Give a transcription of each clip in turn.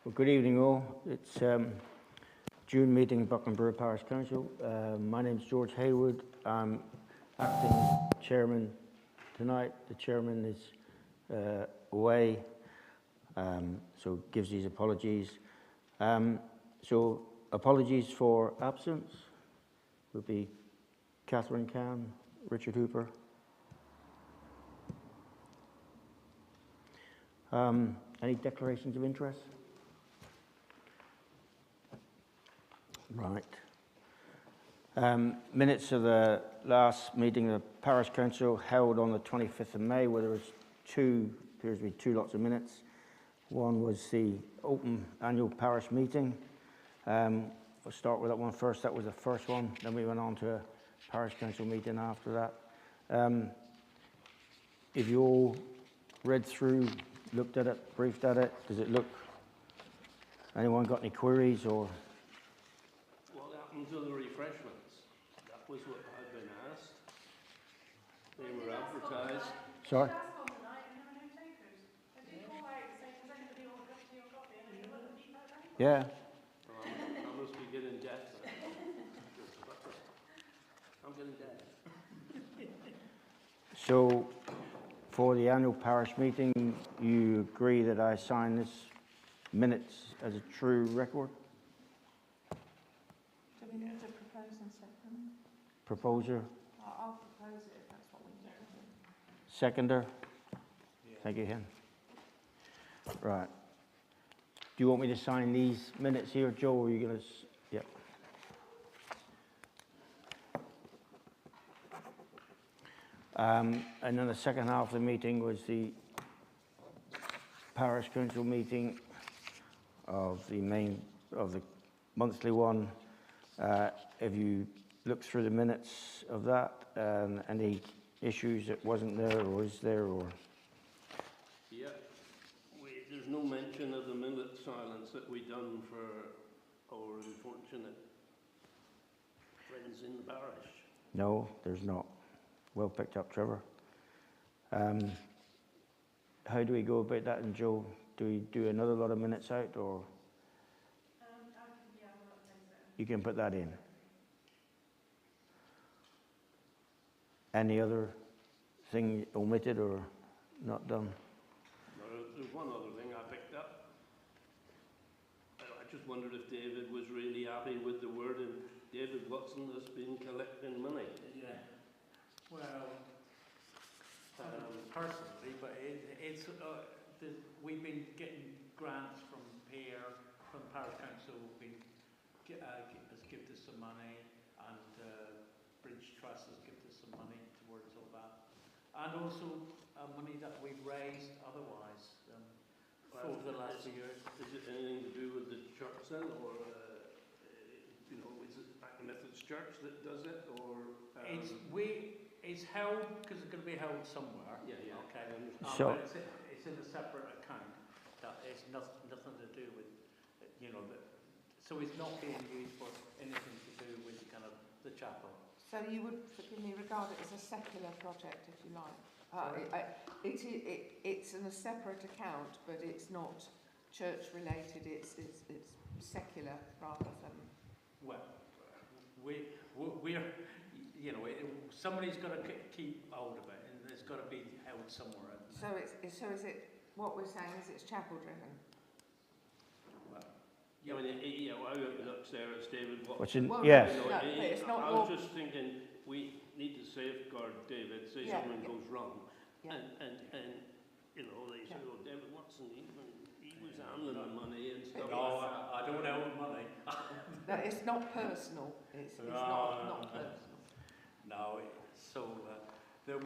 Well, good evening all. It's June meeting, Buckland Brewer Parish Council. My name's George Haywood. I'm acting chairman tonight. The chairman is away, so gives his apologies. So apologies for absence would be Catherine Cam, Richard Hooper. Any declarations of interest? Right. Minutes of the last meeting of the Parish Council held on the 25th of May, where there was appears to be two lots of minutes. One was the open annual parish meeting. We'll start with that one first. That was the first one. Then we went on to a Parish Council meeting after that. If you all read through, looked at it, briefed at it, does it look, anyone got any queries or? What happened to the refreshments? That was what I've been asked. They were advertised. Sorry? Yeah. I must be getting deaf. I'm getting deaf. So, for the annual parish meeting, you agree that I sign this minutes as a true record? Do we need to propose and second? Proposer? I'll propose it if that's what we do. Seconder? Yeah. Thank you, Hen. Right. Do you want me to sign these minutes here, Joe, or are you going to... Yep. And then the second half of the meeting was the Parish Council meeting of the monthly one. If you look through the minutes of that, any issues that wasn't there or is there, or? Yeah, there's no mention of the minute silence that we done for our unfortunate friends in the parish. No, there's not. Well picked up, Trevor. How do we go about that? And Joe, do we do another lot of minutes out, or? You can put that in. Any other thing omitted or not done? No, there's one other thing I picked up. I just wondered if David was really happy with the wording. David Watson has been collecting money. Yeah. Well, personally, but we've been getting grants from here, from Parish Council. Has given us some money, and Bridge Trust has given us some money towards all that, and also money that we've raised otherwise over the last few years. Is it anything to do with the church then, or is it the Methodist Church that does it, or? It's held because it's going to be held somewhere. Yeah. Okay. So it's in a separate account. That is nothing to do with, so it's not being used for anything to do with kind of the chapel. So you would, forgive me, regard it as a secular project, if you like. It's in a separate account, but it's not church related. It's secular rather than. Well, we're somebody's got to keep hold of it, and it's got to be held somewhere. So is it? What we're saying is it's chapel driven. Yeah, I looked there at David Watson. Yes. It's not. I was just thinking we need to safeguard David, say something goes wrong, and they say, "Oh, David Watson, he was handling the money and stuff." No, I don't owe him money. No, it's not personal. It's not personal. No, so there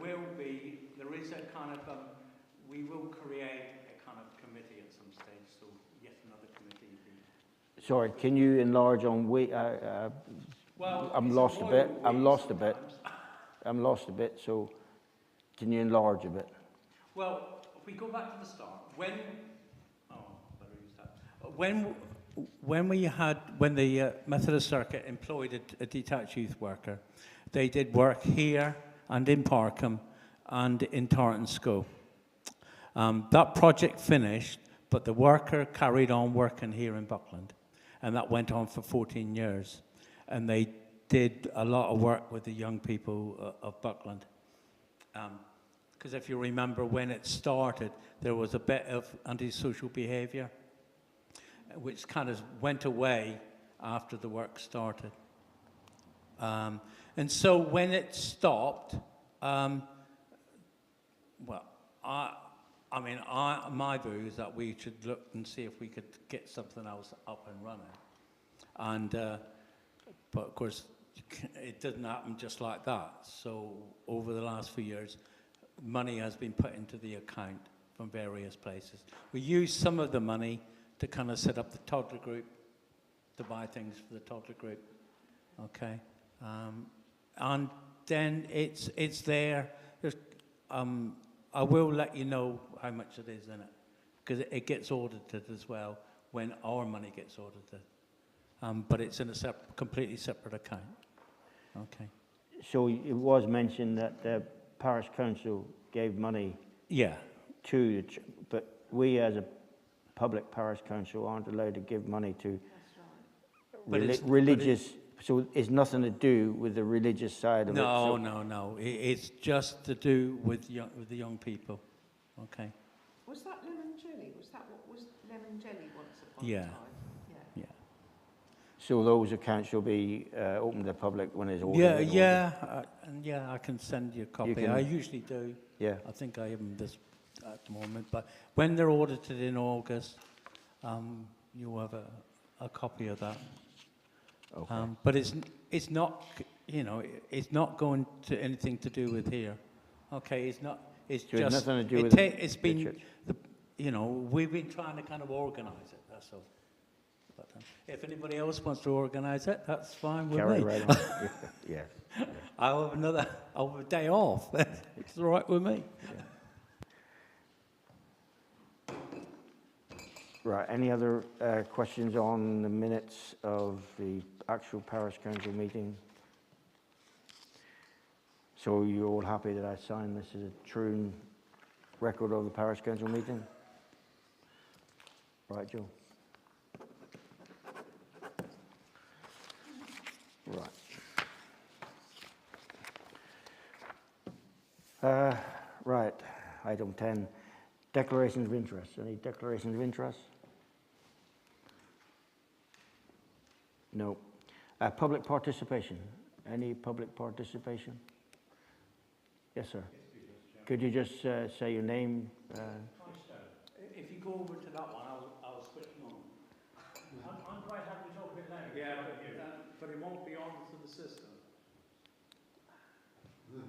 is a kind of we will create a kind of committee at some stage. So yet another committee. Sorry, can you enlarge on I'm lost a bit. So, can you enlarge a bit? Well, if we go back to the start, when the Methodist Circuit employed a detached youth worker, they did work here and in Parkham and in Tartan School. That project finished, But the worker carried on working here in Buckland, and that went on for 14 years. And they did a lot of work with the young people of Buckland. Because if you remember when it started, there was a bit of antisocial behaviour, which kind of went away after the work started. And so when it stopped, my view is that we should look and see if we could get something else up and running. And, but of course, it doesn't happen just like that. So over the last few years, money has been put into the account from various places. We use some of the money to kind of set up the toddler group, to buy things for the toddler group, okay? And then it's there. There's, I will let you know how much it is in it, because it gets audited as well when our money gets audited. But it's in a completely separate account. Okay. So it was mentioned that the parish council gave money to the but we as a public parish council aren't allowed to give money to religious, so it's nothing to do with the religious side of it. No. It's just to do with the young people. Okay. Was that lemon jelly? Was that what was lemon jelly once upon a Yeah. time? Yeah. So those accounts will be open to the public when it's ordered? I can send you a copy. can- I usually do. Yeah. I think I haven't this at the moment, but when they're audited in August, you'll have a copy of that. Okay. But it's not, it's not going to anything to do with here. Okay, it's not. It's So it's just nothing to do with it's the been church. we've been trying to kind of organise it. That's all. But if anybody else wants to organise it, that's fine with Carry me. right on. Yeah. I'll have a day off. It's all right with me. Right, any other questions on the minutes of the actual parish council meeting? So you're all happy that I signed this as a true record of the parish council meeting? Right, Joe? Right. Right, item 10, declarations of interest. Any declarations of interest? No. Public participation. Any public participation? Yes, sir. Could you just say your name? If you go over to that one, I'll switch on. I'm quite happy to talk a bit loud. Yeah, but it won't be on to the system. Am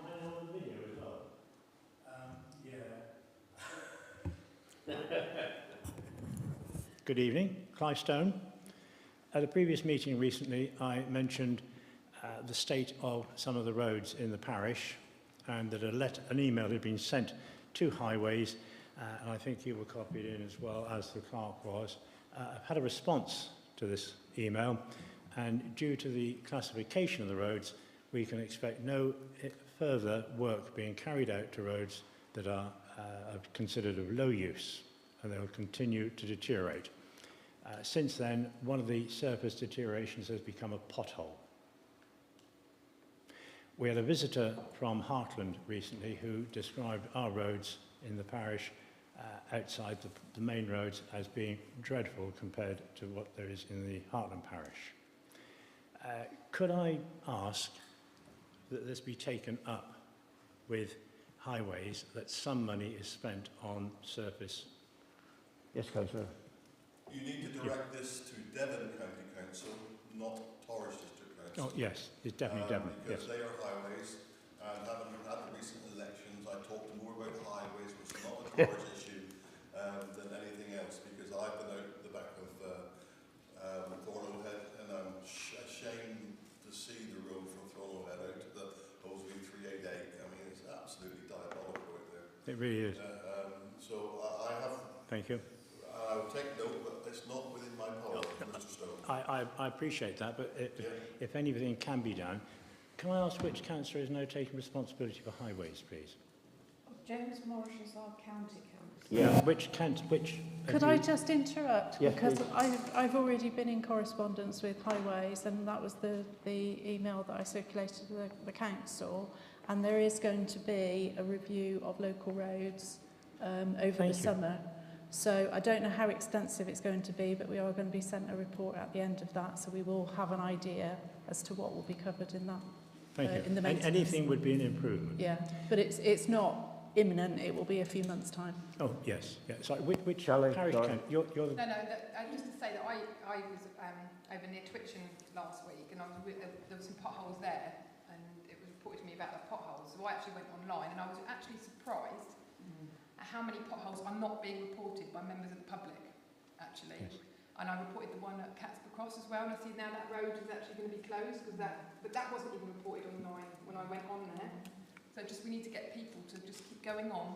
I on the video as well? Good evening, Clive Stone. At a previous meeting recently, I mentioned the state of some of the roads in the parish, and that an email had been sent to Highways, and I think you were copied in as well as the clerk was. I've had a response to this email, and due to the classification of the roads, we can expect no further work being carried out to roads that are considered of low use, and they'll continue to deteriorate. Since then, one of the surface deteriorations has become a pothole. We had a visitor from Heartland recently who described our roads in the parish outside the main roads as being dreadful compared to what there is in the Heartland parish. Could I ask that this be taken up with Highways, that some money is spent on surface? Yes, Councillor. You need to direct this to Devon County Council, not Torres District Council. Oh, yes, it's definitely Devon, yes. Because they are highways, and having had the recent elections, I talked more about highways, which is not a Torres issue, than anything else, because I've been out the back of Thornhill and I'm ashamed to see the road from Thornhill out to the Oswey 388. I mean, it's absolutely diabolical out there. It really is. So I have... Thank you. I'll take note, but it's not within my power, Mr. Stone. I appreciate that, but if anything can be done, can I ask which councillor is now taking responsibility for highways, please? James Morris is our county councillor. Yeah. Which Could I just interrupt? Yes, Because please. I've already been in correspondence with Highways, and that was the email that I circulated to the council, and there is going to be a review of local roads over the summer. So I don't know how extensive it's going to be, but we are going to be sent a report at the end of that, so we will have an idea as to what will be covered in that. Thank you. In the maintenance. Anything would be an improvement. Yeah, but it's not imminent. It will be a few months' time. Oh, yes. Yeah. Sorry, which Shall I? parish Sorry. council? You're the... No, just to say that I was over near Twitching last week, and I was there were some potholes there, and it was reported to me about the potholes. So I actually went online, and I was actually surprised at how many potholes are not being reported by members of the public, actually. Yes. And I reported the one at Catsburg Cross as well, and I see now that road is actually going to be closed, but that wasn't even reported online when I went on there. So we need to get people to just keep going on,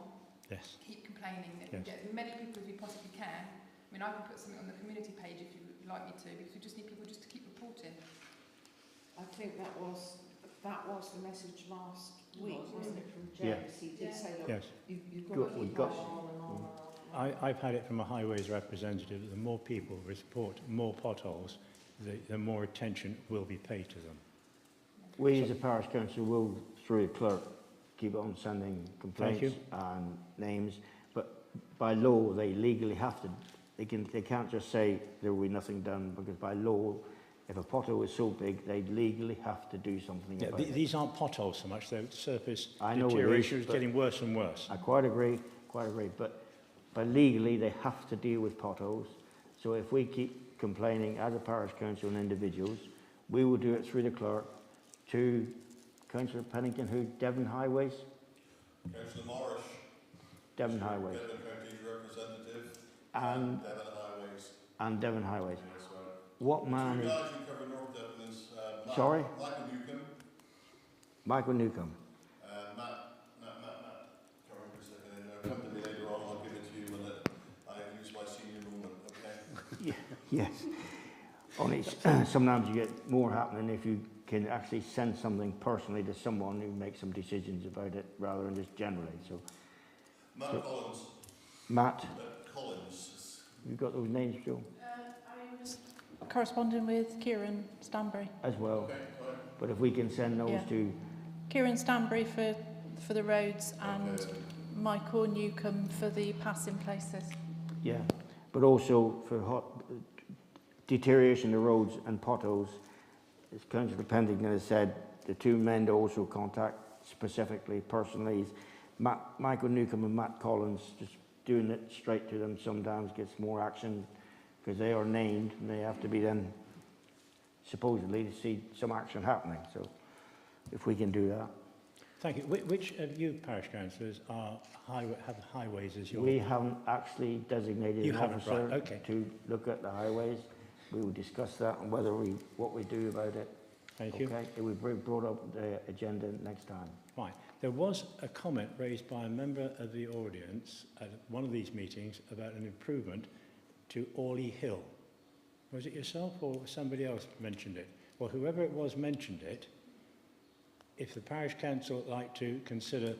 Yes. keep complaining, Yes. get as many people as we possibly can. I mean, I can put something on the community page if you would like me to, because we just need people just to keep reporting. I think that was the message last week, wasn't it, from Yeah. James? He did say, look, Yes. you've Good, got to we've keep got- going on and on and on. I've had it from a highways representative that the more people report more potholes, the more attention will be paid to them. We as a parish council will, through the clerk, keep on sending complaints you. and names, but by law they legally have to. They can't just say there will be nothing done, because by law, if a pothole is so big, they legally have to do something Yeah, about it. these aren't potholes so much, they're surface I know it is, deterioration is but- getting worse and worse. I quite agree, but legally they have to deal with potholes. So if we keep complaining as a parish council and individuals, we will do it through the clerk to Councillor Pennington, who, Devon Highways? Councillor Morris, Devon Highways. Devon County's representative, And Devon Highways. Devon Highways. Yes, right. What man The is... guys who cover North Devon is Sorry? Michael Newcomb Michael Newcomb. and Matt. Can't remember his second name now. Come to me later on, I'll give it to you when I use my senior moment, okay? Yes. Only sometimes you get more happening if you can actually send something personally to someone who makes some decisions about it rather than just generally. So, Matt Collins. Matt, Collins. you got those names, Joe? I was corresponding with Kieran Stanbury. As well. Okay, fine. But if we can send those Yeah. to... Kieran Stanbury for the roads, and Okay. Michael Newcomb for the passing places. Yeah. But also for deterioration of roads and potholes, as Councillor Pennington has said, the two men to also contact specifically, personally, is Michael Newcomb and Matt Collins. Just doing it straight to them sometimes gets more action, because they are named and they have to be then supposedly to see some action happening. So if we can do that. Thank you. Which of you parish councillors have highways as your... We haven't actually designated You an haven't, officer right, okay. to look at the highways. We will discuss that and what we do about it. Thank you. Okay, it will be brought up the agenda next time. Right. There was a comment raised by a member of the audience at one of these meetings about an improvement to Orley Hill. Was it yourself or somebody else mentioned it? Well, whoever it was mentioned it. If the parish council would like to consider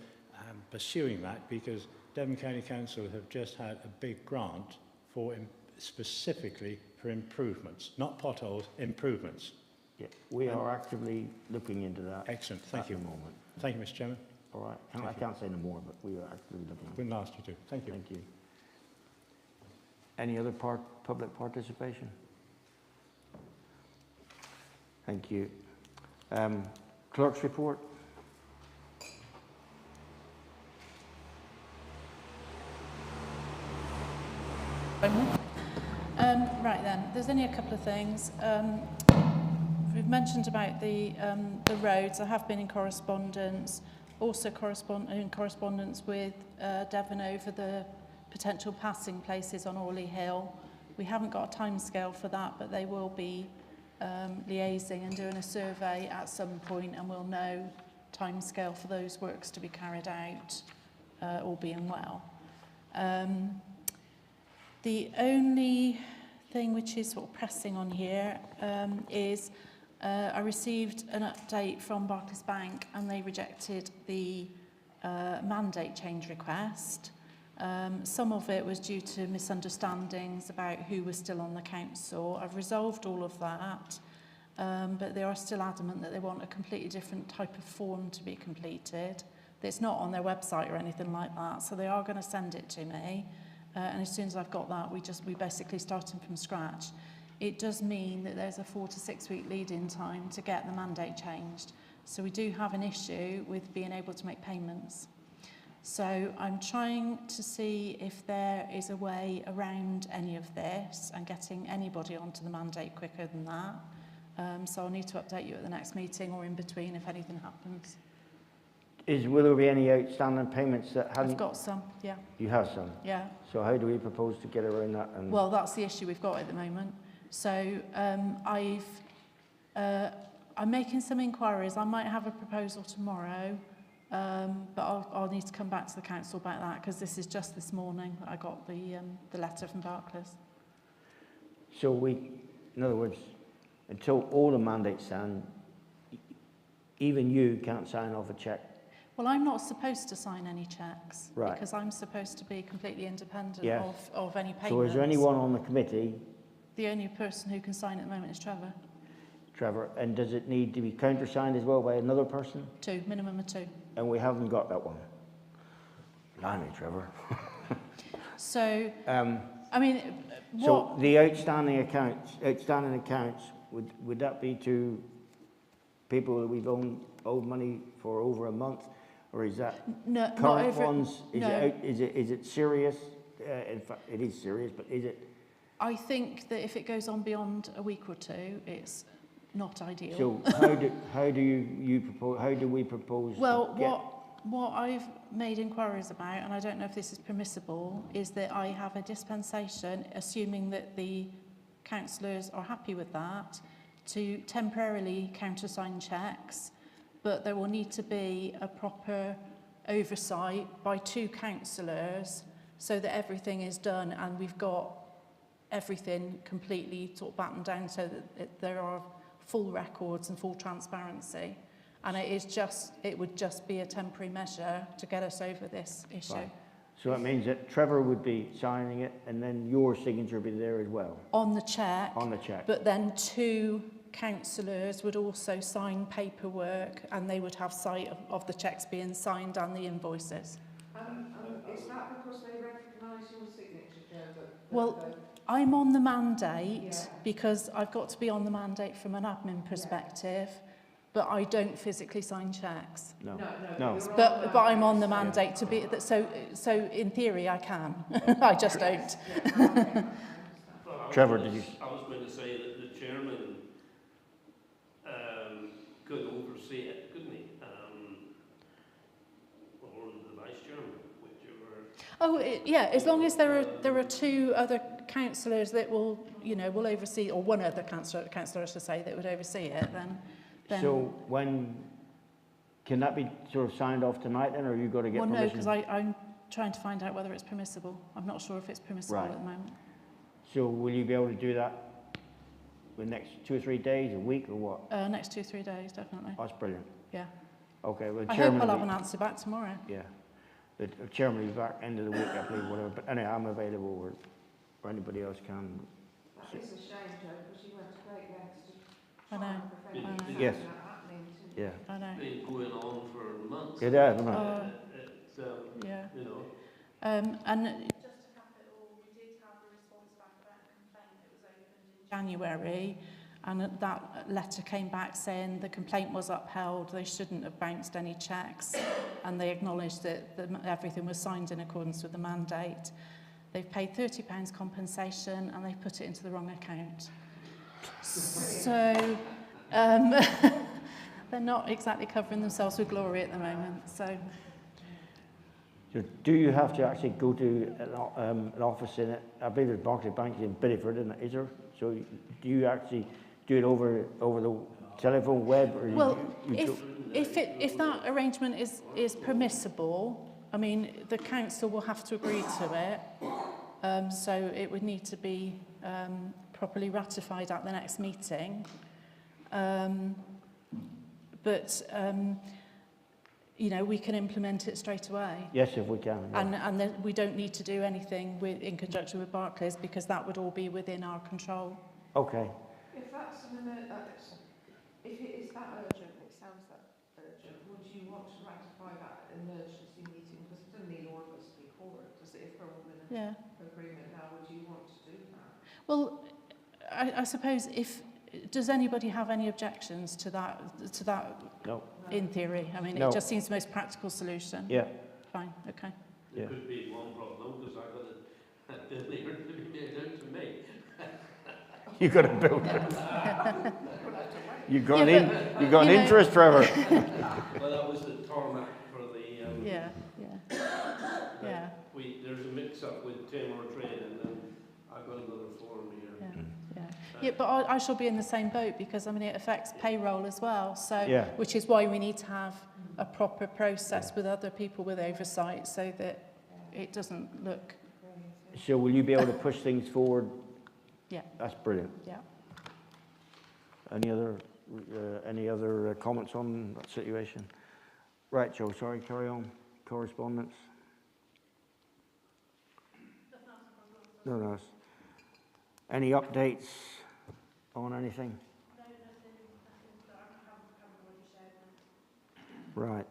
pursuing that, because Devon County Council have just had a big grant for specifically for improvements, not potholes, improvements. Yeah, we are actively looking into that. Excellent. Thank you. At the moment. Thank you, Mr. Chairman. All right. Thank I you. can't say no more, but we are actively looking. Wouldn't ask you to. Thank you. Thank you. Any other public participation? Thank you. Clerk's report. Right then, there's only a couple of things. We've mentioned about the roads. I have been in correspondence, also in correspondence with Devon over the potential passing places on Orley Hill. We haven't got a timescale for that, but they will be liaising and doing a survey at some point, and we'll know timescale for those works to be carried out, all being well. The only thing which is sort of pressing on here is I received an update from Barclays Bank and they rejected the mandate change request. Some of it was due to misunderstandings about who was still on the council. I've resolved all of that, but they are still adamant that they want a completely different type of form to be completed. It's not on their website or anything like that, so they are going to send it to me. And as soon as I've got that, we basically starting from scratch. It does mean that there's a 4 to 6 week lead-in time to get the mandate changed. So we do have an issue with being able to make payments. So I'm trying to see if there is a way around any of this and getting anybody onto the mandate quicker than that. So I'll need to update you at the next meeting or in between if anything happens. Will there be any outstanding payments that haven't? I've got some, yeah. You have some? Yeah. So how do we propose to get around that? And Well, that's the issue we've got at the moment. So I'm making some inquiries. I might have a proposal tomorrow, but I'll need to come back to the council about that because this is just this morning that I got the letter from Barclays. So in other words, until all the mandates stand, even you can't sign off a cheque. Well, I'm not supposed to sign any cheques Right. because I'm supposed to be completely independent Yes. of any payments. So is there anyone on the committee, The only person who can sign at the moment is Trevor. Trevor, and does it need to be countersigned as well by another person? 2, minimum of 2. And we haven't got that one. Blimey, Trevor. So, I mean, So what? the outstanding accounts, would that be to people that we've owed money for over a month, or is that No, not current over. ones? Is No. Is it serious? In fact, it is serious, but is it? I think that if it goes on beyond a week or 2, it's not ideal. So how do we propose? Well, to get, what I've made inquiries about, and I don't know if this is permissible, is that I have a dispensation, assuming that the councillors are happy with that, to temporarily countersign cheques, but there will need to be a proper oversight by 2 councillors so that everything is done and we've got everything completely sort of battened down so that there are full records and full transparency. And it would just be a temporary measure to get us over this issue. Right. So that means that Trevor would be signing it and then your signature would be there as well? On the cheque. On the cheque. But then 2 councillors would also sign paperwork and they would have sight of the cheques being signed and the invoices. Is that because they recognise your signature, Joe? Well, I'm on the mandate Yeah. because I've got to be on the mandate from an admin perspective, but I don't physically sign cheques. No. No. But I'm on the mandate to be so in theory I can. I just don't. Trevor, did you? I was going to say that the chairman could oversee it, couldn't he? Or the vice chairman, whichever. Oh, yeah. As long as there are 2 other councillors that will oversee, or one other councillor I should say, that would oversee it, then. So when can that be sort of signed off tonight then, or are you going to get Well, no, permission? because I'm trying to find out whether it's permissible. I'm not sure if it's permissible Right. at the moment. So will you be able to do that in the next 2 or 3 days, a week, or what? Next 2 or 3 days, definitely. That's brilliant. Yeah. Okay, well, I chairman hope I'll will have be- an answer back tomorrow. Yeah, the chairman will be back end of the week, I believe, whatever. But anyway, I'm available, or anybody else can. That is a shame, Joe, because you went to great lengths to I know. try and prevent I know. Yes. that happening to Yeah. I know. Been going on for months. It has, hasn't it? Oh. It's, Yeah. you know. And just to cap it all, we did have a response back about a complaint that was opened in January, and that letter came back saying the complaint was upheld, they shouldn't have bounced any cheques, and they acknowledged that everything was signed in accordance with the mandate. They've paid £30 compensation and they've put it into the wrong account. So they're not exactly covering themselves with glory at the moment. So So do you have to actually go to an office in it? I believe there's Barclays Bank in Bideford, isn't it? Is there? So do you actually do it over the telephone, web, or well, if that arrangement is permissible, I mean the council will have to agree to it. So it would need to be properly ratified at the next meeting. You know, we can implement it straight away. Yes, if we can. Yeah. And then we don't need to do anything in conjunction with Barclays, because that would all be within our control. Okay. If that's if it is that urgent, it sounds that urgent, would you want to ratify that emergency meeting? Because it doesn't mean all of us be for it, does it? If we're all in an agreement now, would you want to do that? Well, I suppose does anybody have any objections to that? No. In theory, I mean, No. it just seems the most practical solution. Yeah. Fine. Okay. There Yeah. could be one problem, because I got a bill here to be made out to me. You got a builder. You got Yeah, you got an interest, Trevor. Well, that was the tarmac for the... Yeah. There's a mix-up with Tamar Train, and then I got another form here. Yeah, but I shall be in the same boat, because I mean it affects payroll as well. So, which is why we need to have a proper process with other people with oversight, so that it doesn't look. So will you be able to push things forward? Yeah. That's brilliant. Yeah. Any other comments on that situation? Right, Joe. Sorry, carry on. Correspondence. No. Any updates on anything? Right.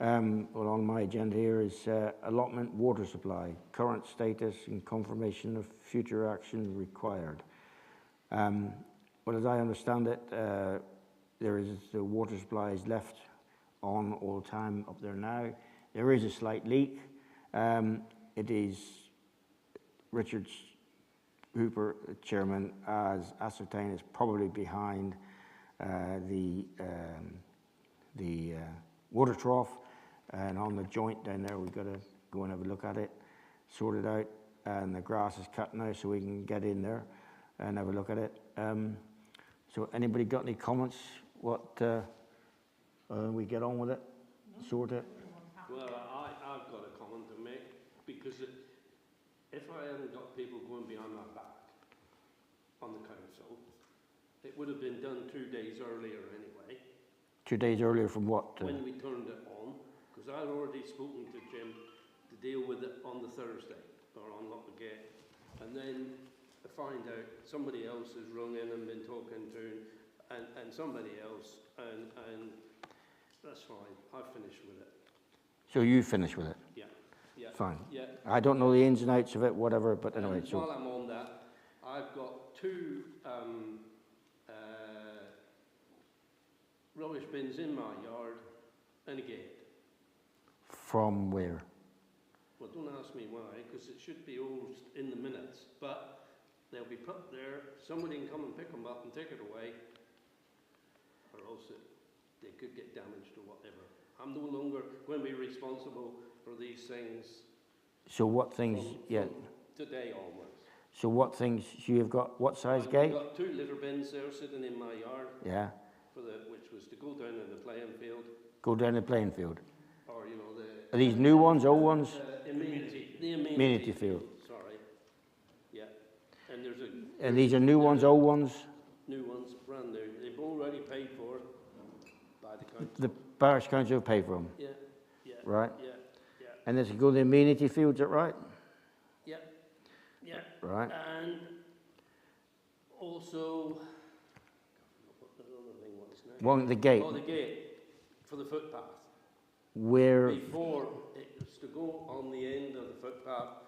Well, on my agenda here is allotment water supply, current status and confirmation of future action required. Well, as I understand it, the water supply is left on all the time up there now. There is a slight leak. It is Richard Hooper, chairman, has ascertained is probably behind the water trough, and on the joint down there we've got to go and have a look at it, sort it out, and the grass is cut now so we can get in there and have a look at it. So anybody got any comments? What we get on with it, sort it? Well, I've got a comment to make, because if I hadn't got people going behind my back on the council, it would have been done 2 days earlier anyway. 2 days earlier from what? When we turned it on, because I'd already spoken to Jim to deal with it on the Thursday, or unlock the gate. And then I find out somebody else has rung in and been talking to, and somebody else, and that's fine. I've finished with it. So you finished with it? Yeah. Fine. Yeah. I don't know the ins and outs of it, whatever, but anyway. And while I'm on that, I've got 2 rubbish bins in my yard and a gate. From where? Well, don't ask me why, because it should be all in the minutes, but they'll be put there, somebody can come and pick them up and take it away, or else they could get damaged or whatever. I'm no longer going to be responsible for these things. So what things, from today onwards. So what things, you've got, what size gate? I've got 2 litter bins there sitting in my yard. Yeah. Which was to go down in the playing field. Go down the playing field. Or, you know, Are these new ones, old ones? the amenity field. Sorry. Yeah. And there's And these are new ones, old ones? New ones, brand new. They've already paid for by the council. The parish council have paid for them? Yeah. Right. Yeah. And this will go to the amenity fields, is that right? Yeah. Right. And also, One, the gate. the gate for the footpath. Where? Before it was to go on the end of the footpath.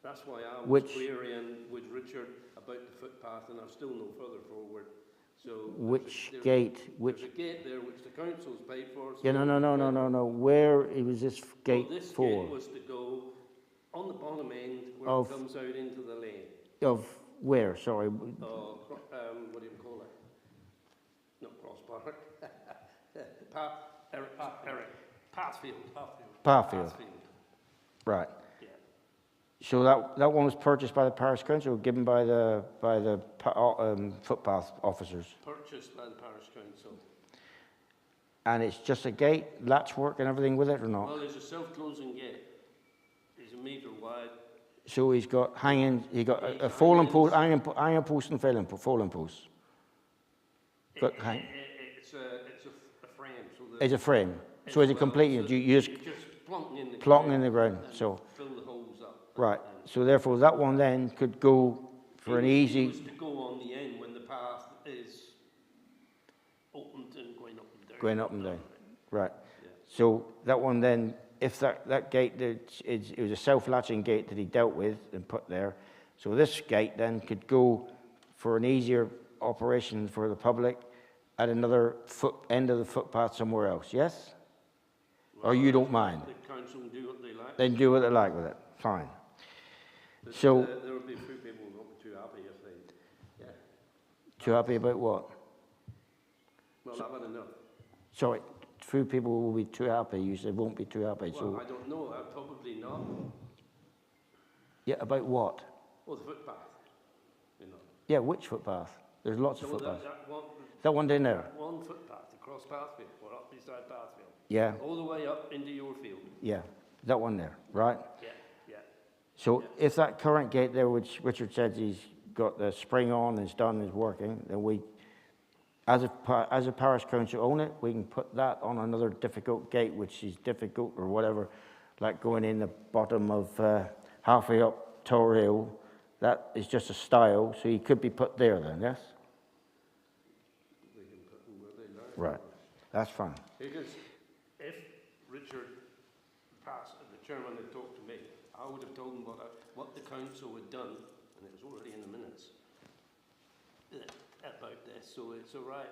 That's why I was querying with Richard about the footpath, and I'm still no further forward. So which there's gate? There's a gate there which the council's paid for. So yeah, no. Where was this gate this for? Gate was to go on the bottom end where it comes out into the lane. Of where? Sorry. What do you call it? Not crossbar. Pathfield. Right. Yeah. So that one was purchased by the parish council, or given by the footpath officers. Purchased by the parish council. And it's just a gate, latch work and everything with it, or not? Well, there's a self-closing gate. It's 1 metre wide. So he's got hanging, a fallen post, iron post and fallen post. Got It's a frame. So it's a frame. So is it completely, you just plonking in the ground, so. Fill the holes up. Right, so therefore that one then could go for an easy... It was to go on the end when the path is opened and going up and down. Going up and down, right. Yeah. So that one then, if that gate, it was a self-latching gate that he dealt with and put there. So this gate then could go for an easier operation for the public at another end of the footpath somewhere else, yes? Well, or you don't mind? The council can do what they like. They can do what they like with it, fine. But so... there will be a few people who won't be too happy if they... Yeah. Too happy about what? Well, I've had enough. Sorry, few people will be too happy. You said won't be too happy. Well, so I don't know. Probably not. Yeah, about what? Well, the footpath. You know. Yeah, which footpath? There's lots of footpaths. That one down there? One footpath across Pathfield, or up beside Pathfield. Yeah. All the way up into your field. Yeah, that one there, right? Yeah, yeah. So if that current gate there, which Richard says he's got the spring on, is done, is working, then we, as a parish council own it, we can put that on another difficult gate, which is difficult or whatever, like going in the bottom of halfway up Tower Hill. That is just a style, so he could be put there then, yes? They can put them where they like. Right, that's fine. Because if Richard passed, the chairman had talked to me, I would have told him what the council had done, and it was already in the minutes, about this, so it's all right.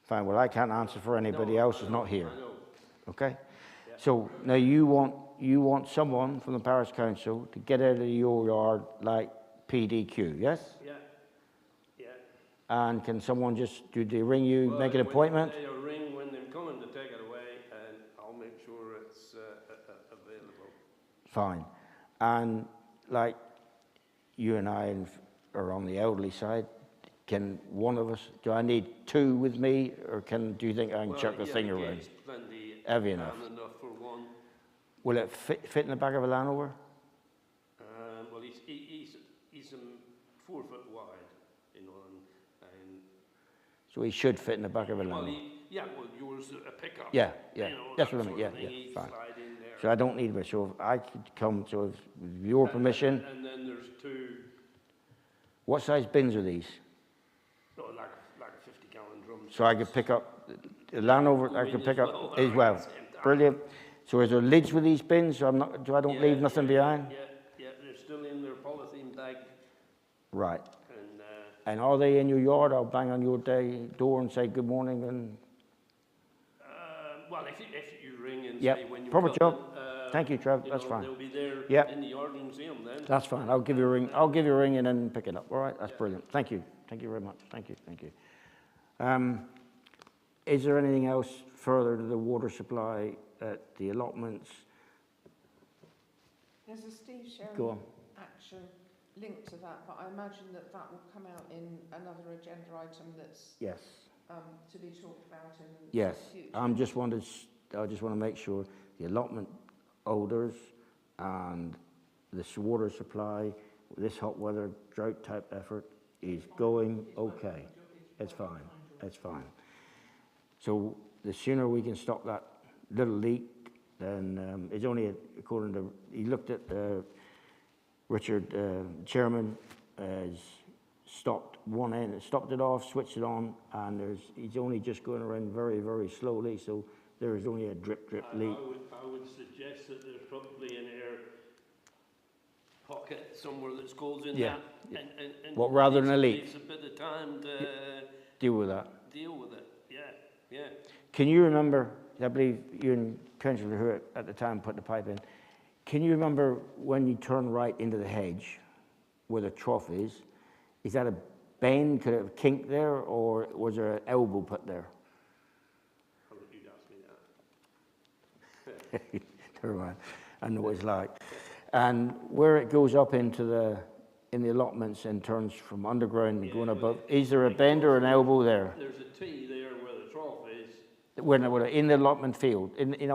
Fine, well, I can't answer for anybody else who's not here. I know. Okay? Yeah. So now you want someone from the parish council to get out of your yard like PDQ, yes? Yeah, yeah. And can someone do they ring you, make an appointment? They'll ring when they're coming to take it away, and I'll make sure it's available. Fine. And like you and I are on the elderly side, can one of us, do I need two with me, or do you think I can chuck the thing around? Heavy enough. Enough for one. Will it fit in the back of a Land Rover? Well, he's 4 foot wide, you know, and so he should fit in the back of a Land Rover. Well, yours a pickup. Yeah, you know, that's what I mean. Yeah, fine. So I don't need one. So if I could come, with your permission. And then there's 2. What size bins are these? Oh, like a 50-gallon drum. So I could pick up the Land Rover. I could pick up as well. Brilliant. So is there lids with these bins? So I don't leave nothing behind. Yeah, they're still in their polythene bag. Right. And are they in your yard? I'll bang on your door and say good morning and. Well, if you ring and say when you proper come job. in, Thank you, Trev. That's fine. They'll be there in the yard and see them then. That's fine. I'll give you a ring. I'll give you a ring and then pick it up. All right. That's brilliant. Thank you. Thank you very much. Thank you. Thank you. Is there anything else further to the water supply at the allotments? There's a Steve Sherry action linked to that, but I imagine that will come out in another agenda item that's to be talked about in the future. I just want to make sure the allotment holders and this water supply, this hot weather drought type effort is going okay. It's fine. It's fine. So the sooner we can stop that little leak, then it's only according to, he looked at Richard, chairman, has stopped one end, stopped it off, switched it on, and he's only just going around very, very slowly, so there is only a drip leak. I would suggest that there's probably an air pocket somewhere that's goes in that. And what, rather than a leak? It takes a bit of time to deal with that. Yeah. Can you remember, I believe you and Councillor Hewitt at the time put the pipe in, can you remember when you turn right into the hedge where the trough is that a bend, could it have kinked there, or was there an elbow put there? How would you ask me that? Never mind, I know what it's like. And where it goes up into in the allotments and turns from underground and going above, is there a bend or an elbow there? There's a T there where the trough is. In the allotment field, in the hedge.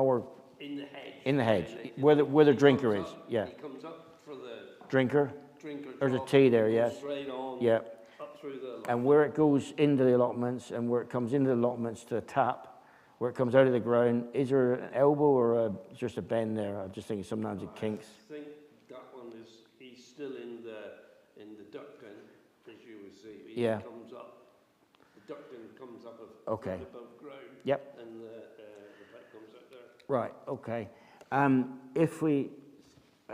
In the hedge. In the hedge, where the drinker is, yeah. He comes up for the Drinker. drinker There's a drop, T there, goes yes. straight on, Yeah. up through the And where it goes into the allotments and where it comes into the allotments to the tap, where it comes out of the ground, is there an elbow or just a bend there? I'm just thinking sometimes it kinks. I think that one is, he's still in the ducting, as you will see. He Yeah. comes up, the ducting comes up Okay. above ground. Yep. And the pipe comes out there. Right, okay.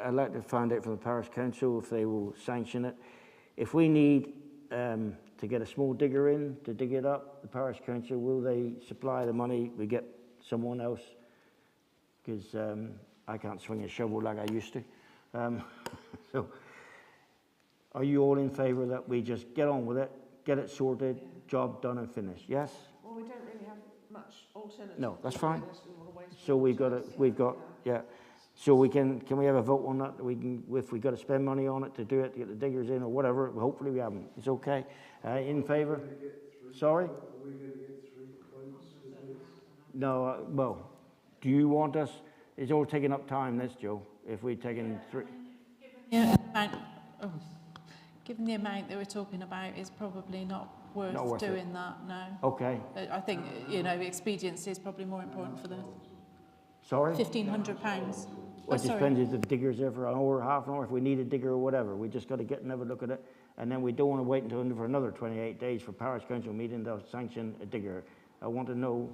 I'd like to find out from the parish council if they will sanction it. If we need to get a small digger in to dig it up, the parish council, will they supply the money? We get someone else? Because I can't swing a shovel like I used to. So, are you all in favour that we just get on with it, get it sorted, job done and finished? Yes? Well, we don't really have much alternative. No, that's fine. unless we want to waste So more time. yeah. So we can we have a vote on that? We can, if we got to spend money on it to do it, to get the diggers in or whatever, hopefully we haven't. It's okay. In favour? Sorry? Are we going to get 3 quotes for this? No, well, do you want us, it's all taking up time, this, Joe, if we're taking 3. Given the amount that we're talking about, is probably not worth it. doing that, no. Okay. I think, expediency is probably more important for the Sorry? £1,500. Well, it depends if the digger's there for an hour, half an hour, if we need a digger or whatever. We just got to get and have a look at it. And then we don't want to wait until for another 28 days for parish council meeting to sanction a digger. I want to know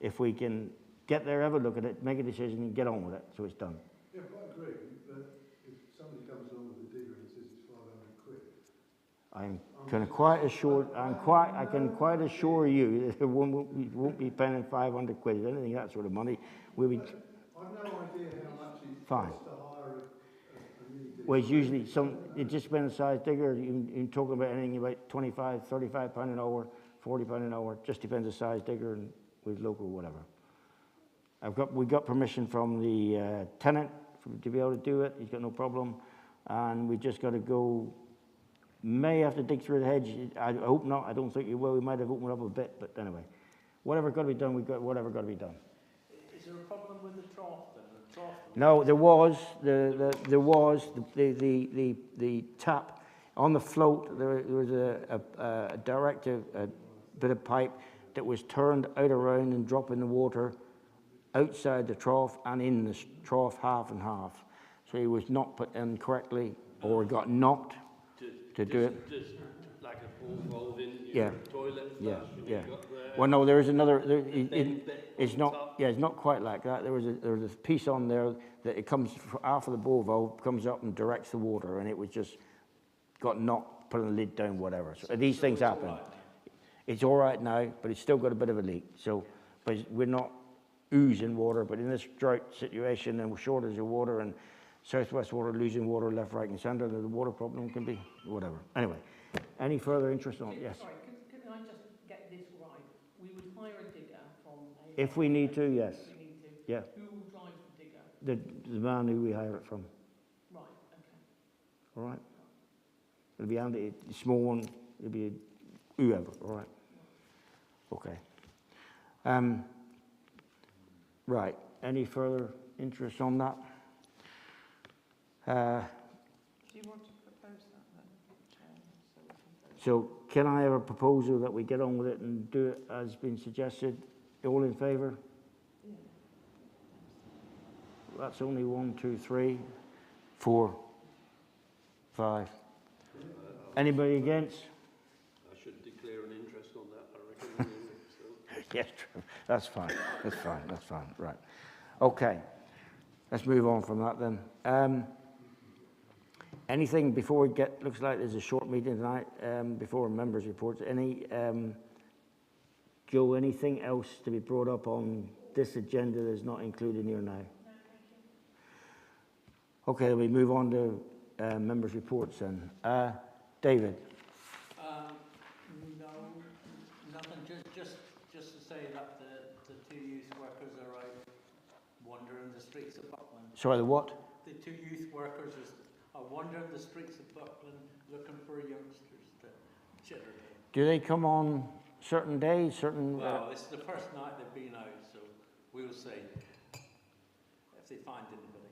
if we can get there, have a look at it, make a decision and get on with it, so it's done. Yeah, I agree, but if somebody comes along with a digger and says it's 500 quid. I can quite assure you that we won't be paying 500 quid, anything that sort of money. We'll be I've no idea how much it fine. costs to hire a new digger. Well, it's usually it just depends on the size digger. You can talk about anything about 25, 35 pound an hour, 40 pound an hour. Just depends on the size digger and with local whatever. We got permission from the tenant to be able to do it. He's got no problem, and we just got to go. May have to dig through the hedge. I hope not. I don't think you will. We might have opened up a bit, but anyway, whatever got to be done, we got whatever got to be done. Is there a problem with the trough then? No, there was the tap on the float. There was a directive, a bit of pipe that was turned out around and dropping the water outside the trough and in the trough half and half. So he was not put in correctly or got knocked to do it. Just like a ball valve in your toilet. Yeah. Got there. Well, no, there is another. It's not. Yeah, it's not quite like that. There was a piece on there that it comes after the ball valve comes up and directs the water, and it was just got knocked, putting the lid down, whatever. So these things happen. It's all right now, but it's still got a bit of a leak. So, but we're not oozing water. But in this drought situation and shortage of water and southwest water losing water left, right, and centre, the water problem can be whatever. Anyway, any further interest on it? Yes. Sorry, can I just get this right? We would hire a digger from a... If we need to, yes. If we need to. Yeah. Who will drive the digger? The man who we hire it from. Right, okay. All right. It'll be handy. A small one. It'll be whoever. All right. Okay. Right. Any further interest on that? Do you want to propose that then? So can I have a proposal that we get on with it and do it as been suggested? All in favour? Yeah. That's only 1, 2, 3, 4, 5. Anybody against? I should declare an interest on that, I reckon. Yes, true. That's fine. That's fine. Right. Okay. Let's move on from that then. Anything before we get, looks like there's a short meeting tonight, before members' reports. Joe, anything else to be brought up on this agenda that's not included here now? Okay, we move on to members' reports then. David. No, nothing. Just to say that the 2 youth workers are out wandering the streets of Buckland. Sorry, the what? The 2 youth workers are wandering the streets of Buckland looking for youngsters to chitter to. Do they come on certain days, certain... Well, it's the first night they've been out, so we'll see if they find anybody.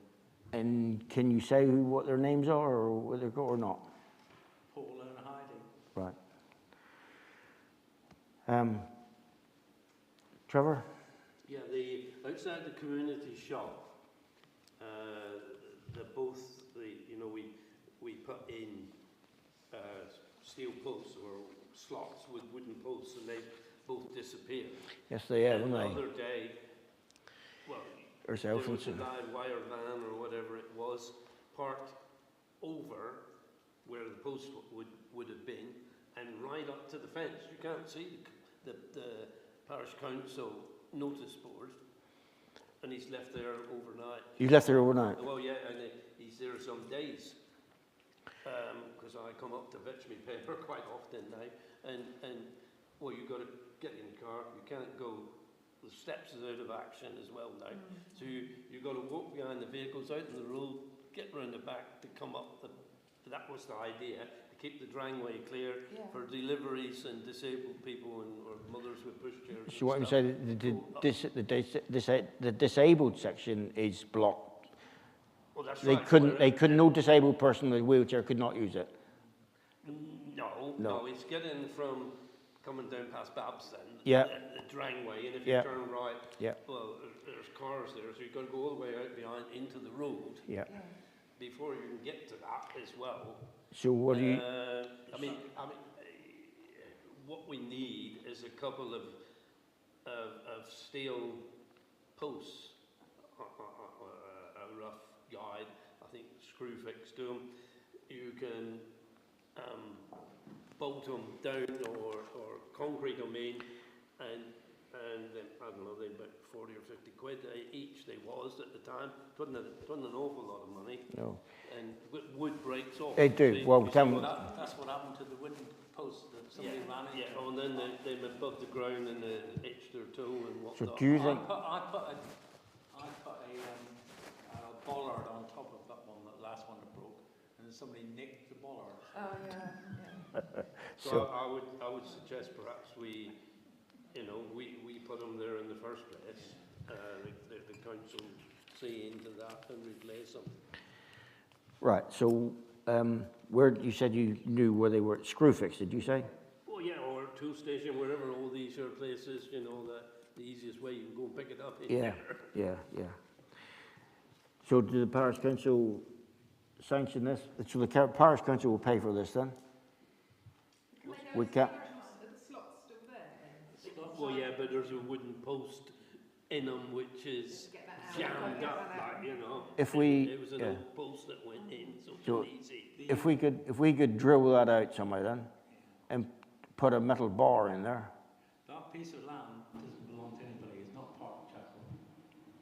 And can you say what their names are, or where they go, or not? Paul and Heidi. Right. Trevor? Yeah, outside the community shop, we put in steel posts or slots with wooden posts, and they both disappeared. Yes, they have, And haven't the they? other day, well, There's there was a Elphinstone. live wire van or whatever it was parked over where the post would have been, and right up to the fence. You can't see the parish council notice board, and he's left there overnight. You left there overnight? Well, yeah, and he's there some days, because I come up to fetch me paper quite often now, and well, you've got to get in the car. You can't go. The steps is out of action as well now, so you've got to walk behind the vehicles, out in the road, get round the back to come up. That was the idea, to keep the driveway clear for deliveries and disabled people or mothers with pushchairs. So what I'm saying, the disabled section is blocked. Well, that's They right. couldn't. No disabled person with a wheelchair could not use it. No, it's getting from coming down past Babston, Yeah. the driveway, and if you turn right, well, there's cars there, so you've got to go all the way out behind into the road. Yeah. Before you can get to that as well. So what do you? I mean, what we need is a couple of steel posts, a rough guide. I think screw fix to them. You can bolt them down or concrete them in, and I don't know, they're about 40 or 50 quid each. They was at the time. It wasn't an awful lot of money. No. And wood breaks off. They do. Well, tell me. That's what happened to the wooden post that somebody ran into. Yeah, and then they above the ground and they itched their toe and whatnot. So do you think? I put a bollard on top of that one, that last one that broke, and then somebody nicked the bollard. Oh, yeah. So I would suggest perhaps we put them there in the first place. The council see into that and replace them. Right. So where you said you knew where they were? Screwfix, did you say? Well, yeah, or tool station, wherever all these are places. The easiest way you can go and pick it up. Yeah. So did the parish council sanction this? So the parish council will pay for this then? We can't. The slot's still there. Well, yeah, but there's a wooden post in them which is jammed up, If we, it was an old post that went in, so it's So easy. if we could drill that out somewhere then, and put a metal bar in there. That piece of land doesn't belong to anybody. It's not part of chapel.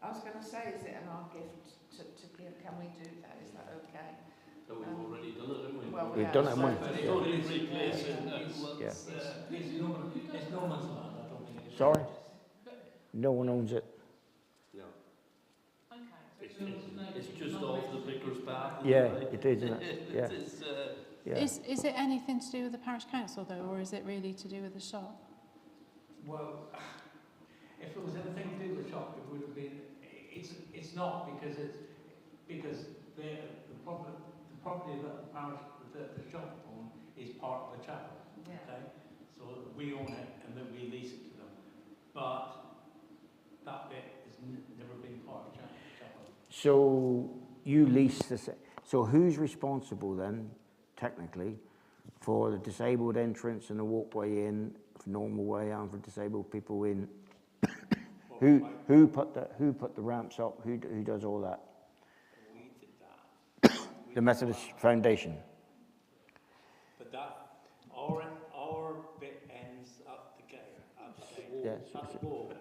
I was going to say, is it our gift to give? Can we do that? Is that okay? So we've already done it, haven't we? Well, We've done it, It's only replacing It's no man's land. I don't think it's. Sorry? No one owns it. No. Okay. It's just off the vicar's path. Yeah, it is, isn't it? Yeah. Yeah. Is it anything to do with the parish council though, or is it really to do with the shop? Well, if it was anything to do with the shop, it would have been. It's not because the property that the parish the shop own is part of the chapel. Yeah. Okay, so we own it and then we lease it to them, but that bit has never been part of chapel. So you lease this. So who's responsible then, technically, for the disabled entrance and the walkway in, for normal way, and for disabled people in? Who put the ramps up? Who does all that? We did that. The Methodist Foundation. But that our bit ends at the gate. Yes. At the wall.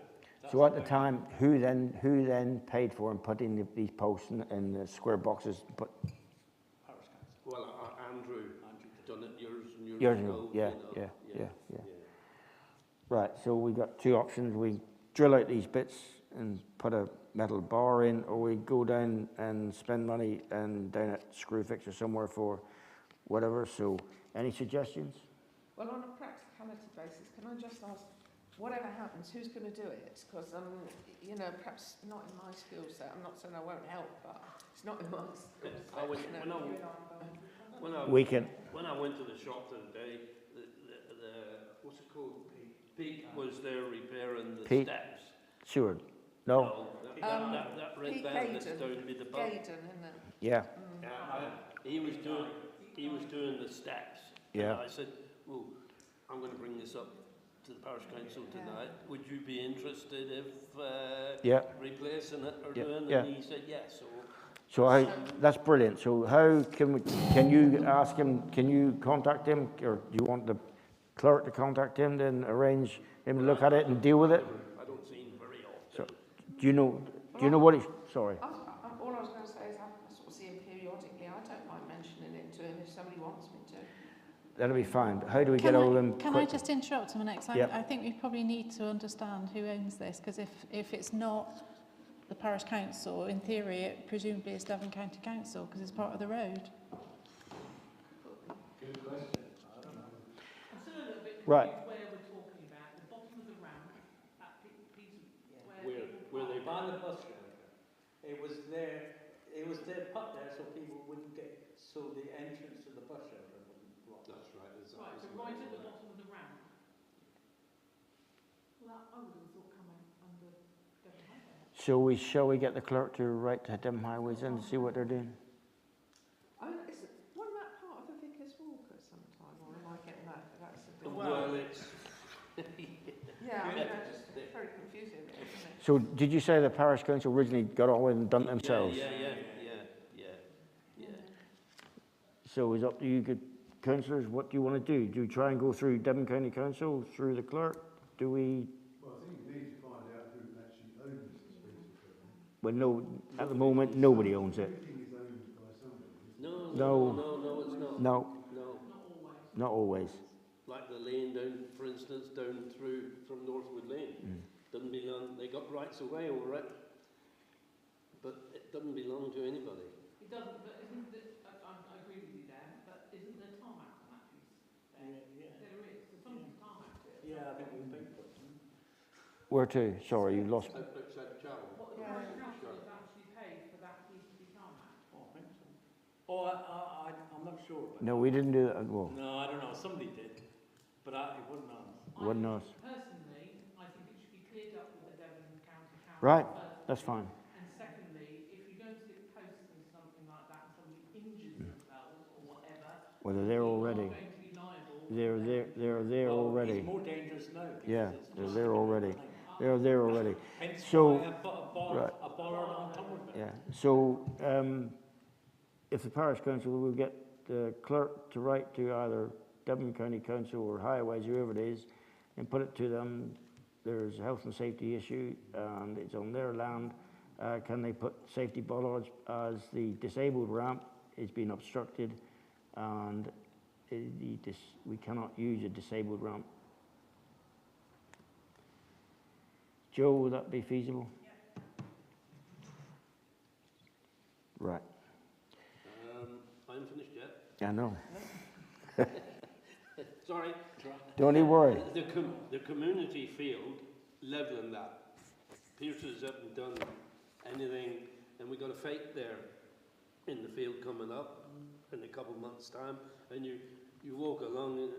So at the time, who then paid for and put in these posts and the square boxes? Parish council. Well, Andrew done it years ago. ago. Yeah. Right. So we got two options. We drill out these bits and put a metal bar in, or we go down and spend money and down at Screwfix or somewhere for whatever. So, any suggestions? Well, on a practicality basis, can I just ask, whatever happens, who's going to do it? Because, you know, perhaps not in my skill set. I'm not saying I won't help, but it's not in my skill set. I went, you when, know. We can, when I went to the shop the other day, the what's it called? Pete was there repairing the Pete? steps. Seward. No? That red Pete van that's Gaydon. down to the pub. Gaydon, isn't it? Yeah. He was doing the steps. Yeah. And I said, well, I'm going to bring this up to the parish council tonight. Would you be interested if replacing it or doing it? And he said yes. So that's brilliant. So how can you ask him, can you contact him, or do you want the clerk to contact him, then arrange him to look at it and deal with it? I don't see him very often. So, do you know what he's, sorry. All I was going to say is I sort of see him periodically. I don't mind mentioning it to him if somebody wants me to. That'll be fine, but how do we get all of them Can I just interrupt a minute? Yep. I think we probably need to understand who owns this, because if it's not the parish council, in theory, it presumably is Devon County Council, because it's part of the road. Good question. I don't know. I'm still a little bit Right. confused where we're talking about. The bottom of the ramp, that piece Where they buy the bus shelter, it was there put there so people wouldn't get, so the entrance to the bus shelter wouldn't block. That's right. Right, so right at the bottom of the ramp. Well, that, I would have thought coming under Devon Highway. Shall we get the clerk to write to Devon Highways and see what they're doing? Wasn't that part of the Vicar's Walk at some time, or am I getting that? That's a bit... Well, it's... Yeah, I mean, it's very confusing, isn't it? So did you say the parish council originally got on with and done it themselves? Yeah. So it's up to you, good councillors, what do you want to do? Do you try and go through Devon County Council, through the clerk? Do we... Well, I think you need to find out who actually owns this piece of equipment. Well, no, at the moment, nobody owns it. Everything is owned by somebody. No, it's not. No, No. not always. Like the lane down, for instance, down through from Northwood Lane. Doesn't belong, they got rights away over it, but it doesn't belong to anybody. It doesn't, but isn't the, I agree with you there, but isn't there tarmac on that piece? Yeah. There is, there's something tarmac there. Yeah, I think we paid for it. Where to? Sorry, you lost me. Outside Chapel. What the parish council has actually paid for that piece to be tarmac. Oh, I think so. Oh, I'm not sure. But No, we didn't do that. Well, no, I don't know. Somebody did, but it wasn't us. wasn't us. Personally, I think it should be cleared up with the Devon County Council. Right, firstly. that's fine. And secondly, if you're going to stick posts and something like that, and somebody injures themselves or whatever, Well, they're there already. you are going to be liable. They're there already. It's more dangerous now. Yeah, they're there already. They're there already. Hence So, why I put a bollard on top of it. yeah. So, if the parish council will get the clerk to write to either Devon County Council or Highways, whoever it is, and put it to them, there's a health and safety issue, and it's on their land. Can they put safety bollards as the disabled ramp is being obstructed, and we cannot use a disabled ramp. Joe, would that be feasible? Right. I haven't finished yet. I know. Sorry. Don't you worry. The community field, levelling that. Pierces haven't done anything, and we've got a fight there in the field coming up in a couple of months' time, and you walk along and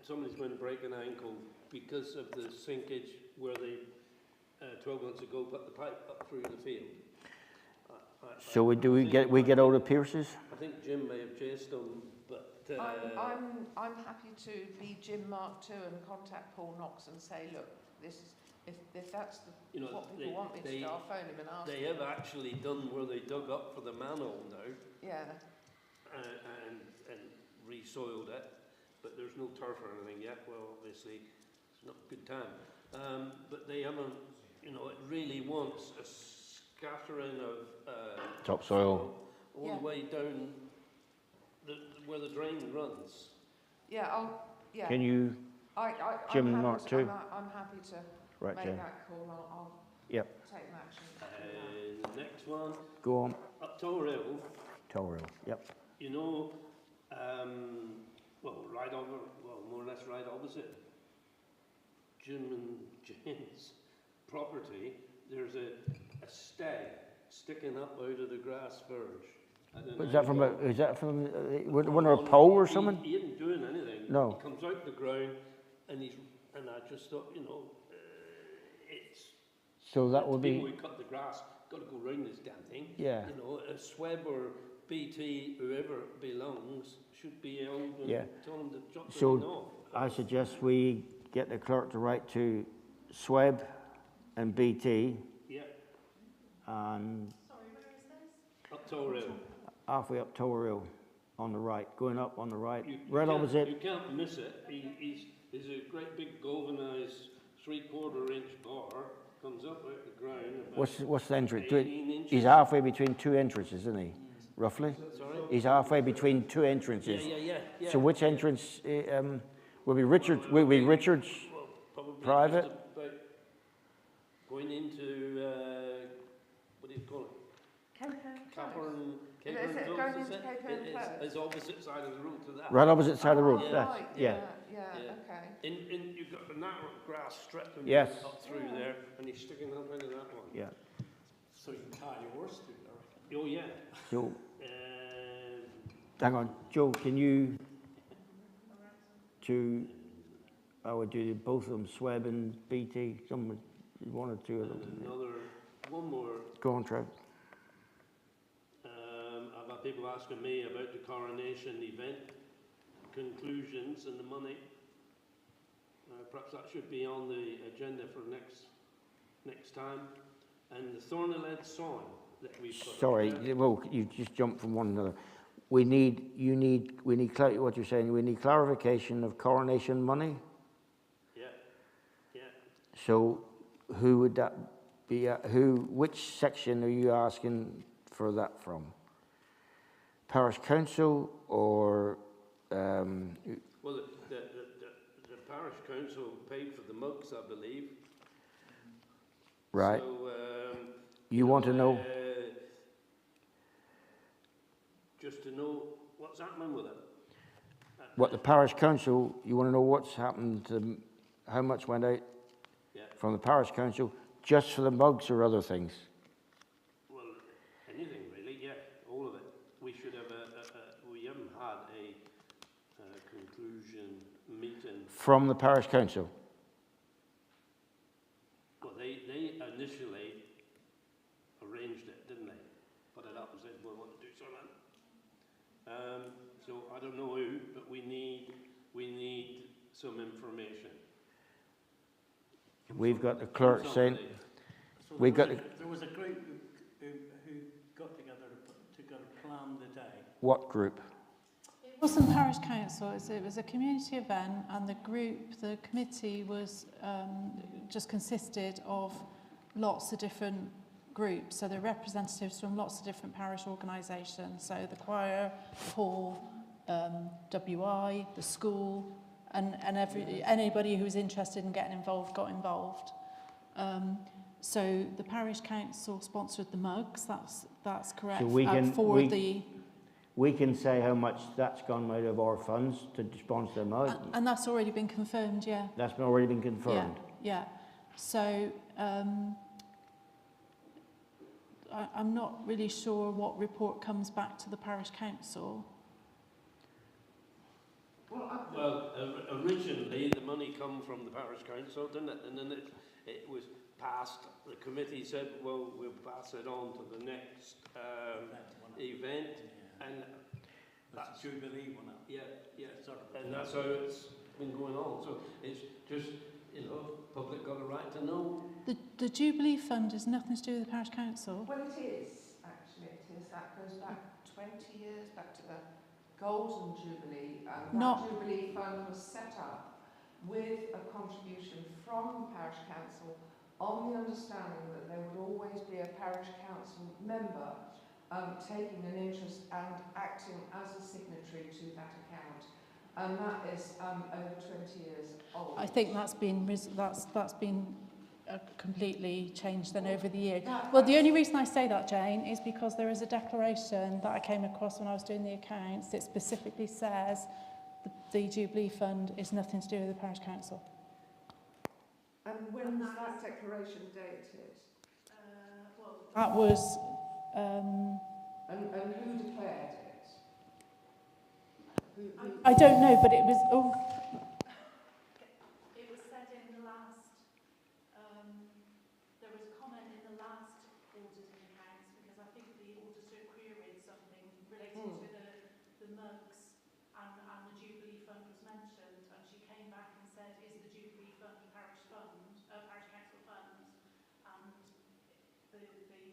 somebody's going to break an ankle because of the sinkage where they 12 months ago put the pipe up through the field. So we get out of Pierce's? I think Jim may have chased them, but I'm happy to be Jim Mark II and contact Paul Knox and say, look, this is if that's what people want me to do, I'll phone him and ask. They have actually done where they dug up for the manhole now. Yeah. And re-soiled it, but there's no turf or anything yet. Well, obviously, it's not a good time. But they haven't, it really wants a scattering of Topsoil. all the way down where the drain runs. Yeah, Can you, Jim and Mark too? I'm happy to Right, make Jim. that call. I'll Yep. take an action. The next one, Go on. up Tower Hill, Tower Hill. Yep. more or less right opposite Jim and Jane's property, there's a stag sticking up out of the grass verge. Is that from one of a pole or something? He isn't doing anything. No. He comes out the ground, and I just thought, you know, it's. So that would be. People who cut the grass got to go round this damn thing. Yeah. You know, a Sweb or BT, whoever it belongs, should be held and tell them to drop the thing off. I suggest we get the clerk to write to Sweb and BT. Yeah. And. Sorry, where is this? Up Tower Hill. Halfway up Tower Hill, on the right, going up on the right, You opposite. can't miss it. He's a great big galvanised 3/4 inch bar, comes up out the ground. What's the entrance? 18 inches. He's halfway between two entrances, isn't he? Roughly? Sorry? He's halfway between two entrances. Yeah. So which entrance will be Richard? Will be Richard's Well, probably private? just about going into what do you call it? Capern. Is it going into Cape Herne Close? It's opposite side of the road to that. Right opposite side of the road. Oh, That's, right, yeah. okay. You've got a narrow grass strip and Yes. up through there, and he's sticking up into that one. Yeah. So you can tie your horse through there. Oh, yeah. So Uh, hang on, Joe. Can you I would do both of them, Sweb and BT. One or two of them. one more. Go on, Trev. I've had people asking me about the coronation event, conclusions and the money. Perhaps that should be on the agenda for next time. And the Thornyled song that we've got. Sorry, well, you just jumped from one another. We need what you're saying. We need clarification of coronation money. Yeah. So, who would that be? Which section are you asking for that from? Parish council or? Well, the parish council paid for the mugs, I believe. Right. So, you want to know? Just to know what's happening with it. What the parish council? You want to know what's happened? How much went out from the parish council just for the mugs or other things? Well, anything really. Yeah, all of it. We should have we haven't had a conclusion meeting From the parish council. Well, they initially arranged it, didn't they? Put it up and said, we want to do something. So I don't know who, but we need some information. We've got the clerk saying. So We've got there was a group who got together to plan the day. What group? It wasn't parish council, it was a community event, and the committee was just consisted of lots of different groups. So the representatives from lots of different parish organisations. So the choir, hall, WI, the school, and anybody who was interested in getting involved got involved. So the parish council sponsored the mugs. That's correct. So we can say how much that's gone out of our funds to sponsor the mug. And that's already been confirmed, yeah. That's already been confirmed. Yeah. So I'm not really sure what report comes back to the parish council. Well, originally the money come from the parish council, didn't it? And then it was passed. The committee said, well, we'll pass it on to the next event. And that's Jubilee one. Yeah. And that's how it's been going on. So it's just, public got a right to know. The Jubilee Fund has nothing to do with the parish council. Well, it is, actually, it is. That goes back 20 years, back to the Golden Jubilee. That Jubilee Fund was set up with a contribution from the parish council on the understanding that there would always be a parish council member taking an interest and acting as a signatory to that account. And that is over 20 years old. I think that's been completely changed then over the years. Well, the only reason I say that, Jane, is because there is a declaration that I came across when I was doing the accounts that specifically says the Jubilee Fund is nothing to do with the parish council. And when was that declaration dated? That was, And who declared it? I don't know, but it was, It was said in the last, there was comment in the last audited accounts, because I think the auditor queried something related to the mugs, and the Jubilee Fund was mentioned, and she came back and said, is the Jubilee Fund a parish fund, parish council fund? And the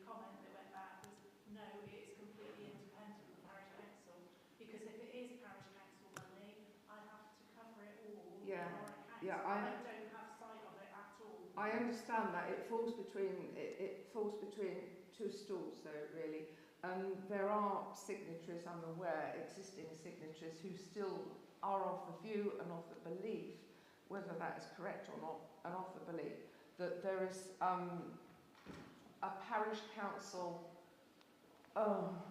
comment that went back was, no, it is completely independent of the parish council, because if it is parish council money, I have to cover it all in our accounts. Yeah, I don't have sight of it at all. I understand that it falls between two stools, though, really. There are signatories, I'm aware, existing signatories, who still are of the view and of the belief, whether that is correct or not, and of the belief that there is a parish council.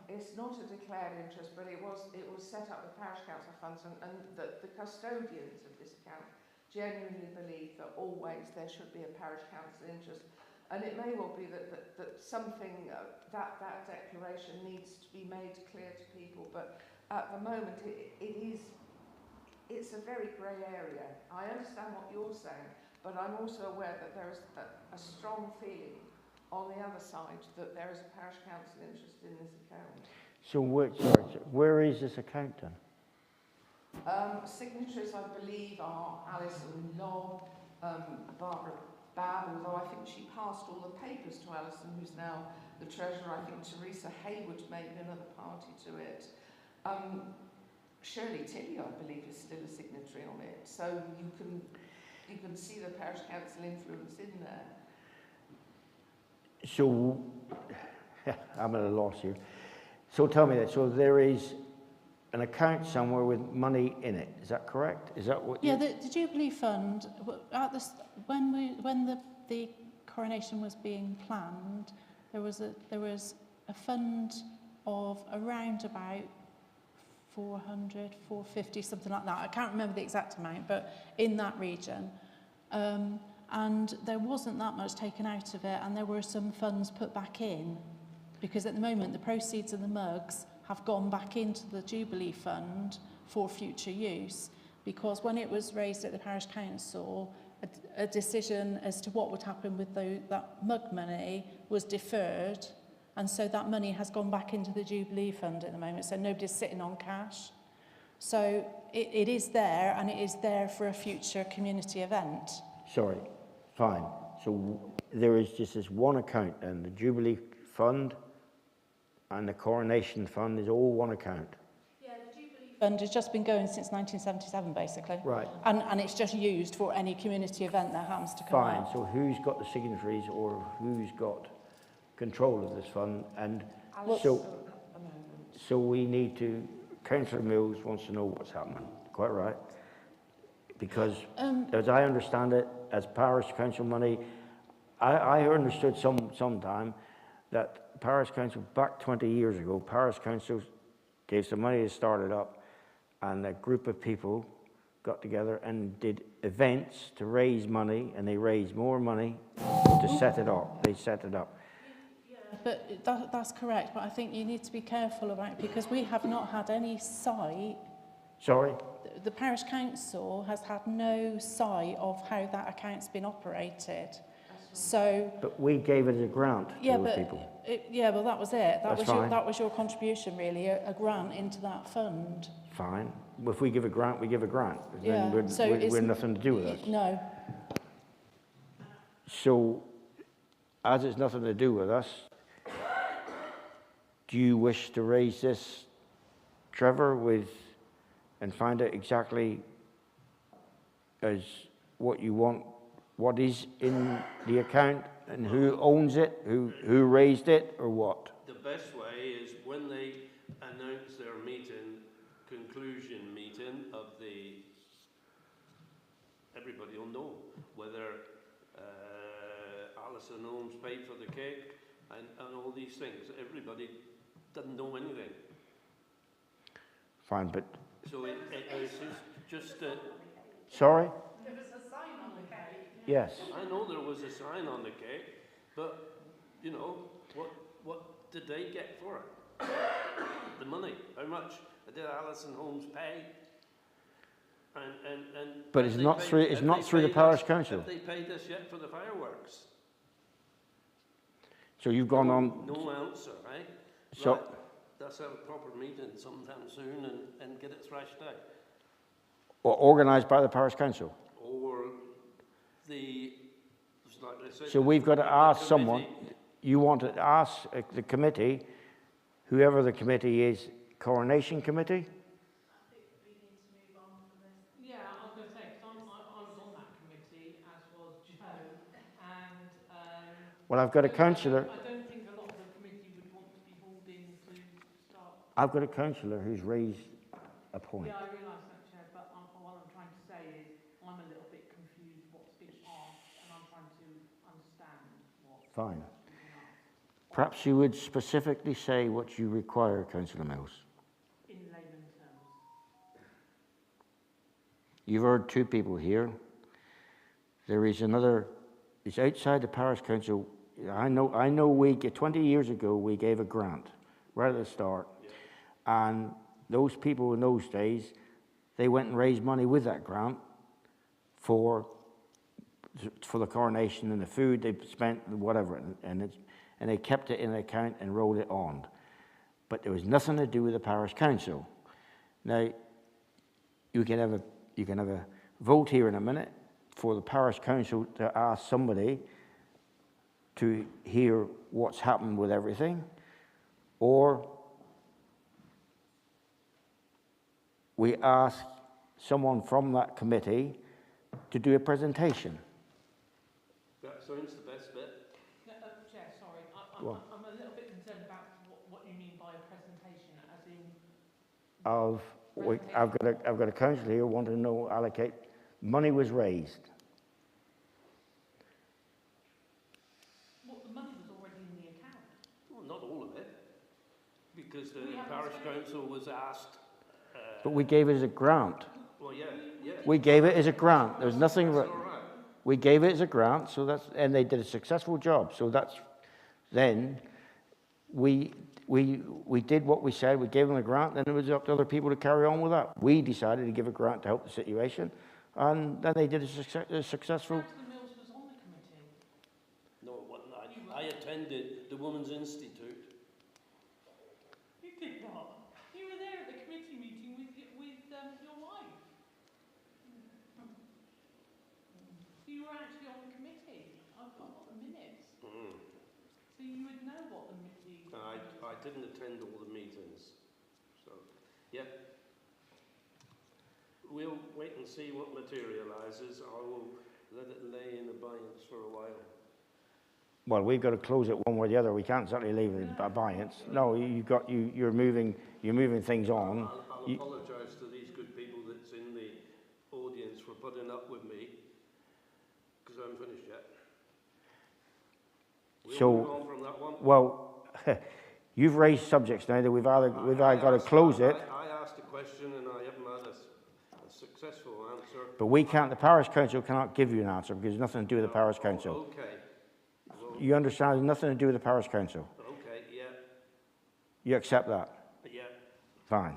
It's not a declared interest, but it was set up with parish council funds, and that the custodians of this account genuinely believe that always there should be a parish council interest. And it may well be that something, that declaration needs to be made clear to people, but at the moment it's a very grey area. I understand what you're saying, but I'm also aware that there is a strong feeling on the other side that there is a parish council interest in this account. So where is this account then? Signatories, I believe, are Alison Lobb, Barbara Babb, although I think she passed all the papers to Alison, who's now the treasurer. I think Teresa Hayward may be another party to it. Shirley Tilley, I believe, is still a signatory on it. So you can see the parish council influence in there. So, I'm at a loss here. So tell me that. So there is an account somewhere with money in it. Is that correct? Is that what? yeah, the Jubilee Fund, when the coronation was being planned, there was a fund of around about 400, 450, something like that. I can't remember the exact amount, but in that region. And there wasn't that much taken out of it, and there were some funds put back in, because at the moment the proceeds of the mugs have gone back into the Jubilee Fund for future use, because when it was raised at the parish council, a decision as to what would happen with that mug money was deferred, and so that money has gone back into the Jubilee Fund at the moment, so nobody's sitting on cash. So it is there, and it is there for a future community event. Sorry, fine. So there is just this one account, and the Jubilee Fund and the Coronation Fund is all one account. Yeah, the Jubilee Fund has just been going since 1977, basically. Right. And it's just used for any community event that happens to come Fine. up. So who's got the signatories, or who's got control of this fund? And so we need to. Councillor Mills wants to know what's happening. Quite right. Because as I understand it, as parish council money, I understood sometime that parish council, back 20 years ago, parish council gave some money to start it up, and a group of people got together and did events to raise money, and they raised more money to set it up. They set it up. But that's correct, but I think you need to be careful about it, because we have not had any sight. Sorry? The parish council has had no sight of how that account's been operated. So, but we gave it as a grant to those people. Well, that was it. That was your contribution, really, a grant into that fund. Fine. If we give a grant, we give a grant. Yeah. Then we're nothing to do with us. No. So, as it's nothing to do with us, do you wish to raise this, Trevor, and find out exactly as what you want, what is in the account, and who owns it, who raised it, or what? The best way is when they announce their conclusion meeting of everybody will know whether Alison Holmes paid for the cake and all these things. Everybody doesn't know anything. Fine, but... So it is just... Sorry? There was a sign on the cake. Yes. I know there was a sign on the gate, but, you know, what did they get for it? The money, how much did Alison Holmes pay? And But it's not through, it's not through the parish council. Have they paid us yet for the fireworks? So you've gone on, No answer, right? so, Right. Let's have a proper meeting sometime soon and get it thrashed out. or organised by the parish council. Or the, like I said, So we've got to ask committee. someone, you want to ask the committee, whoever the committee is, Coronation Committee? I think we need to move on from this. Yeah, I was going to say, because I was on that committee, as was Joe, and... Well, I've got a councillor. I don't think a lot of the committee would want to be hauled in to start... I've got a councillor who's raised a point. Yeah, I realise that, Chair, but what I'm trying to say is I'm a little bit confused what's been asked, and I'm trying to understand what's Fine. been asked. Perhaps you would specifically say what you require, Councillor Mills. In layman terms. You've heard two people here. There is another, it's outside the parish council. I know we, 20 years ago, we gave a grant right at the start. And those people in those days, they went and raised money with that grant for the coronation and the food they spent, whatever, and they kept it in an account and rolled it on. But there was nothing to do with the parish council. Now, you can have a vote here in a minute for the parish council to ask somebody to hear what's happened with everything, or we ask someone from that committee to do a presentation. That sounds the best bit. No, Chair, sorry, Well. I'm a little bit concerned about what you mean by a presentation, as in... I've got a councillor here wanting to know, allocate, money was raised. Well, the money was already in the account. Well, not all of it, because the We haven't parish spent it. council was asked. But we gave it as a grant. Well, yeah. We gave it as a grant. There's nothing, That's all right. we gave it as a grant, so that's, and they did a successful job. So that's, then we did what we said. We gave them a grant, then it was up to other people to carry on with that. We decided to give a grant to help the situation, and then they did a successful. Councillor Mills was on the committee. No, it wasn't. I attended the Women's Institute. You did not. You were there at the committee meeting with your wife. So you were actually on the committee. I've got the minutes. So you would know what the committee... I didn't attend all the meetings. So, yeah. We'll wait and see what materialises. I will let it lay in abeyance for a while. Well, we've got to close it one way or the other. We can't certainly leave it in abeyance. No, you're moving things on. I'll apologise to these good people that's in the audience for putting up with me, because I haven't finished yet. We'll move on from that one. Well, you've raised subjects now that we've either got to close it. I asked a question and I haven't had a successful answer. But we can't, the parish council cannot give you an answer because there's nothing to do with the parish council. Okay. Well, You understand, there's nothing to do with the parish council. okay, yeah, You accept that? yeah. Fine.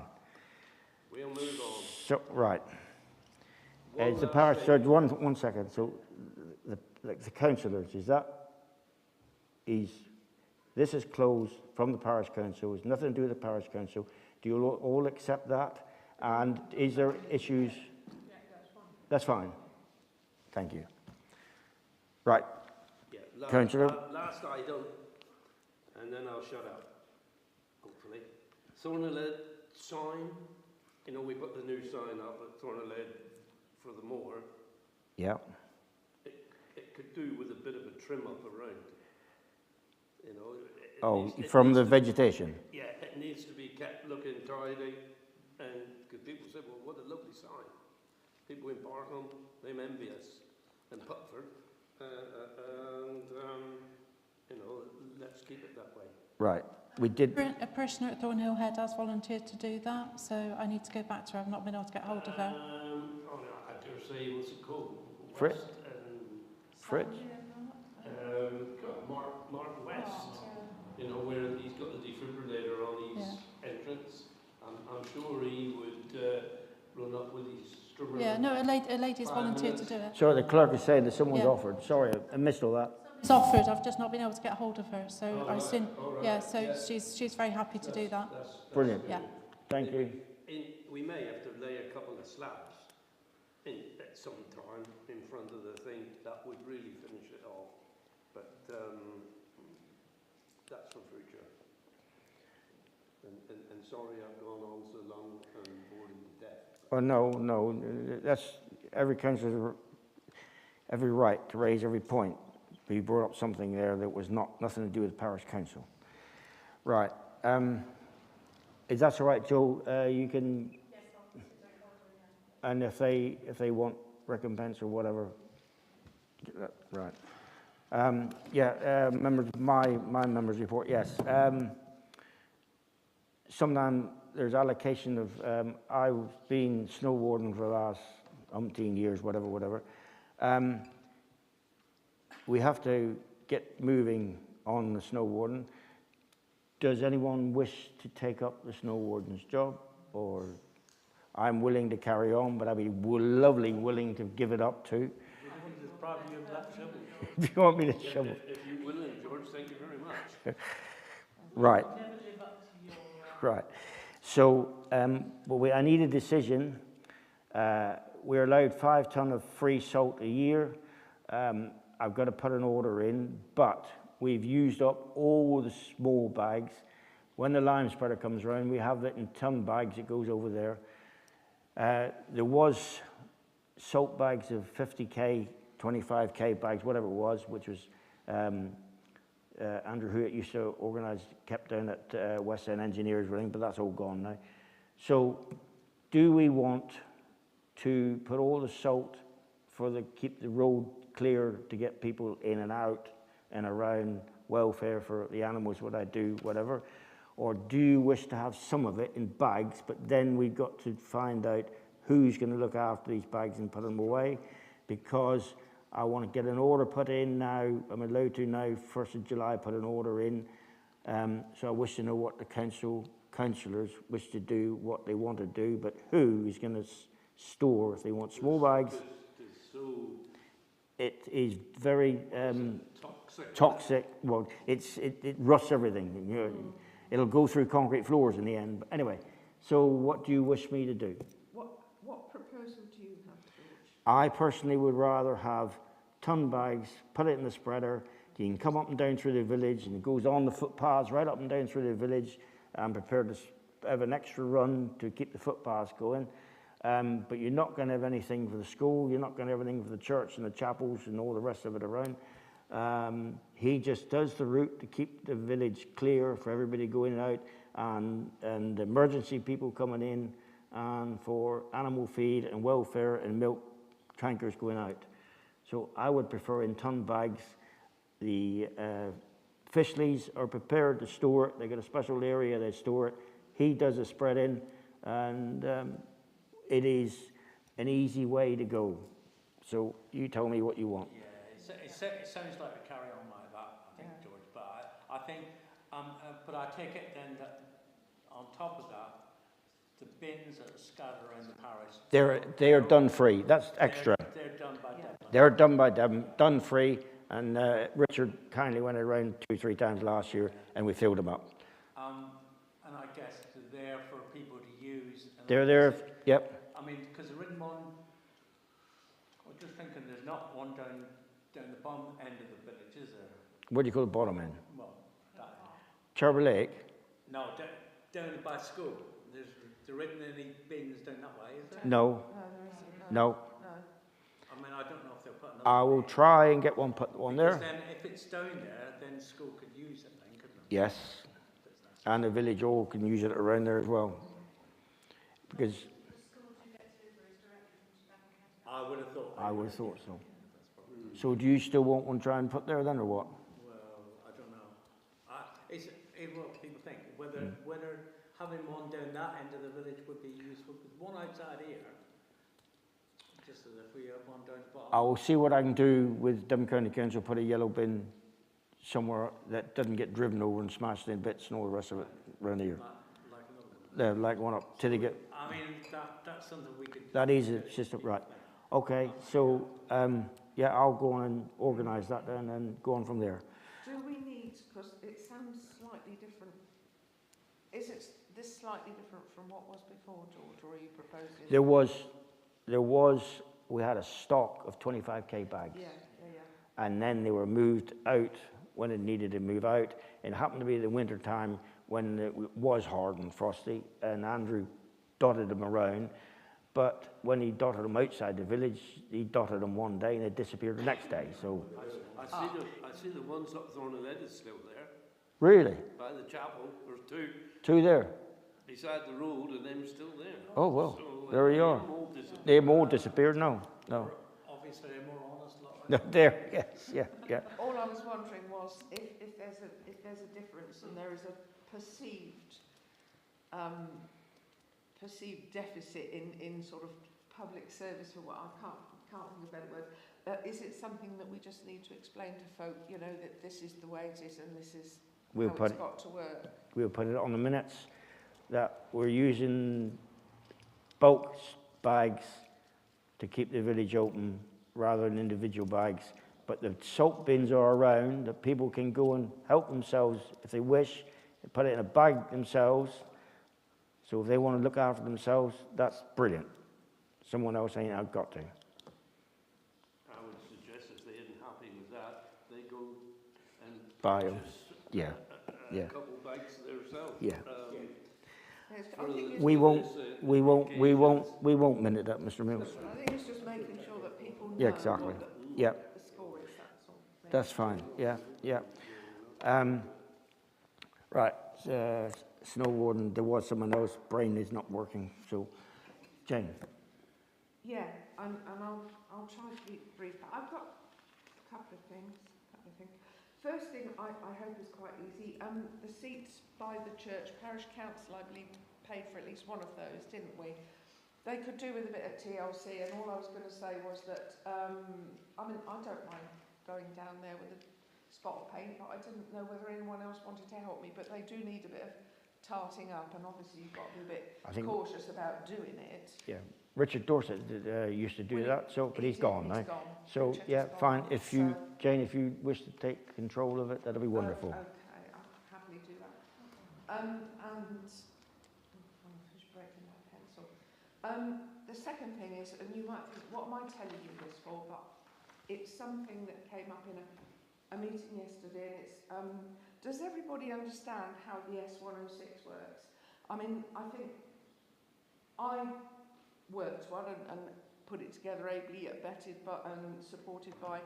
We'll move on. So, right. One It's the last parish, thing. so one second. So the councillors, this is closed from the parish council. It's nothing to do with the parish council. Do you all accept that? And is there issues? Yeah, that's fine. That's fine. Thank you. Right. Yeah, Councillor? last item, and then I'll shut up, hopefully. Thornalead sign, you know, we put the new sign up at Thornalead for the moor. Yeah. It could do with a bit of a trim up around. You know, it From needs the to- vegetation? Yeah, it needs to be kept looking tidy, and because people say, well, what a lovely sign. People in Barkham, they're envious, and Putford, you know, let's keep it that way. Right. We did. A parishioner at Thornhill Head has volunteered to do that, so I need to go back to her. I've not been able to get hold of her. I dare say, what's it called? Fritz? West and Fritz? Mark West, you know, where he's got the defibrillator on his entrance. I'm sure he would run up with his strummer. Yeah, no, a lady's volunteered to do it. Sorry, the clerk is saying that someone's offered. Sorry, I missed all that. It's offered, I've just not been able to get hold of her, so Oh, I soon, right. yeah, so she's very happy to do that. That's Brilliant. Yeah. Thank you. We may have to lay a couple of slabs at some time in front of the thing. That would really finish it off. But that's for future. And sorry I've gone on so long and bored him to death. Oh, no, that's every councillor's every right to raise every point. But you brought up something there that was nothing to do with parish council. Right. Is that all right, Joe? You can. And if they want recompense or whatever, right? Members, my members report. Yes. Sometimes there's allocation of. I've been snow warden for the last umpteen years, whatever. We have to get moving on the snow warden. Does anyone wish to take up the snow warden's job, or? I'm willing to carry on, but I'd be willing to give it up too. There's probably that shovel. If you want me to shovel. If you're willing, George, thank you very much. Right. Right. So, I need a decision. We're allowed 5 ton of free salt a year. I've got to put an order in, but we've used up all the small bags. When the lime spreader comes around, we have it in ton bags. It goes over there. There was salt bags of 50k, 25k bags, whatever it was, which was Andrew Hewitt used to organise, kept down at West End Engineers Ring, but that's all gone now. So do we want to put all the salt keep the road clear to get people in and out and around, welfare for the animals, what I do, whatever? Or do you wish to have some of it in bags, but then we've got to find out who's going to look after these bags and put them away, because I want to get an order put in now. I'm allowed to now, 1st of July, put an order in. So I wish to know what the councillors wish to do, what they want to do, but who is going to store if they want small bags. It is very toxic. Well, it rusts everything. You know, it'll go through concrete floors in the end. But anyway, so what do you wish me to do? What proposal do you have, George? I personally would rather have ton bags, put it in the spreader. You can come up and down through the village, and it goes on the footpaths right up and down through the village. I'm prepared to have an extra run to keep the footpaths going. But you're not going to have anything for the school. You're not going to have anything for the church and the chapels and all the rest of it around. He just does the route to keep the village clear for everybody going out, and emergency people coming in, and for animal feed and welfare and milk tankers going out. So I would prefer in ton bags. The Fishleys are prepared to store it. They got a special area they store it. He does a spread in, and it is an easy way to go. So you tell me what you want. Yeah, it sounds like a carry on like that, I think, George. But I think, but I take it then that on top of that, the bins that are scattered around the parish. They are done free. That's extra. They're done by Devon. They're done by Devon, done free. And Richard kindly went around 2-3 times last year, and we filled them up. And I guess they're there for people to use. They're there, yep. I mean, because there isn't one, I'm just thinking there's not one down the bottom end of the village, is there? What do you call the bottom end? Well, that Cherbourg Lake? No, down by school. There isn't any bins down that way, is there? No. No. I mean, I don't know if they'll put another. I will try and get one put on there. Then if it's down there, then school could use it then, couldn't it? Yes. And the village all can use it around there as well. Because I would have thought. I would have thought so. So do you still want one try and put there then, or what? Well, I don't know. It's what people think. Whether having one down that end of the village would be useful. Because one outside here, Just as if we have one down the bottom. I will see what I can do with Dublin County Council, put a yellow bin somewhere that doesn't get driven over and smashed in bits and all the rest of it around here. Like another one. Like one up till they get. I mean, that's something we could. That is a system, right? Okay, so yeah, I'll go on and organise that then, and go on from there. Do we need, because it sounds slightly different, is it this slightly different from what was before, George, or are you proposing? We had a stock of 25k bags. Yeah. And then they were moved out when it needed to move out. It happened to be the winter time when it was hard and frosty, and Andrew dotted them around. But when he dotted them outside the village, he dotted them one day and they disappeared the next day. So I see the ones up Thornhead is still there. really, By the chapel, there's two two there. beside the road, and they're still there. Oh well, So, there you are. They all disappeared. No. Obviously, a more honest lot. No, there. Yes. Yeah. All I was wondering was if there's a difference and there is a perceived deficit in sort of public service, or what I can't think of a better word. Is it something that we just need to explain to folk, you know, that this is the way it is and this is how it's got to work? We'll put it on the minutes that we're using bulk bags to keep the village open rather than individual bags. But the soap bins are around that people can go and help themselves if they wish, and put it in a bag themselves. So if they want to look after themselves, that's brilliant. Someone else ain't got to. I would suggest if they isn't happy with that, they go and Buy 'em. purchase Yeah. a couple bags themselves. Yeah. I think it's We won't minute that, Mr. Mills. I think it's just making sure that people know Yeah, exactly. Yeah. what the score is, that's all. That's fine. Yeah. Right. Snow warden. There was someone else. Brain is not working. So, Jane. Yeah, and I'll try to be brief. I've got a couple of things. First thing I hope is quite easy. The seats by the church parish council, I believe, paid for at least one of those, didn't we? They could do with a bit of TLC, and all I was going to say was that I mean, I don't mind going down there with a spot of paint, but I didn't know whether anyone else wanted to help me. But they do need a bit of tarting up, and obviously you've got to be a bit cautious about doing it. Yeah. Richard Dorset used to do that, but he's gone now. So Richard yeah, is fine. gone, If you, Jane, if you wish to take control of it, that'll be wonderful. Okay, I'll happily do that. And I'm just breaking my pencil. The second thing is, and you might think, what am I telling you this for? But it's something that came up in a meeting yesterday, and it's does everybody understand how the S106 works? I mean, I think I worked one and put it together ably, vetted and supported by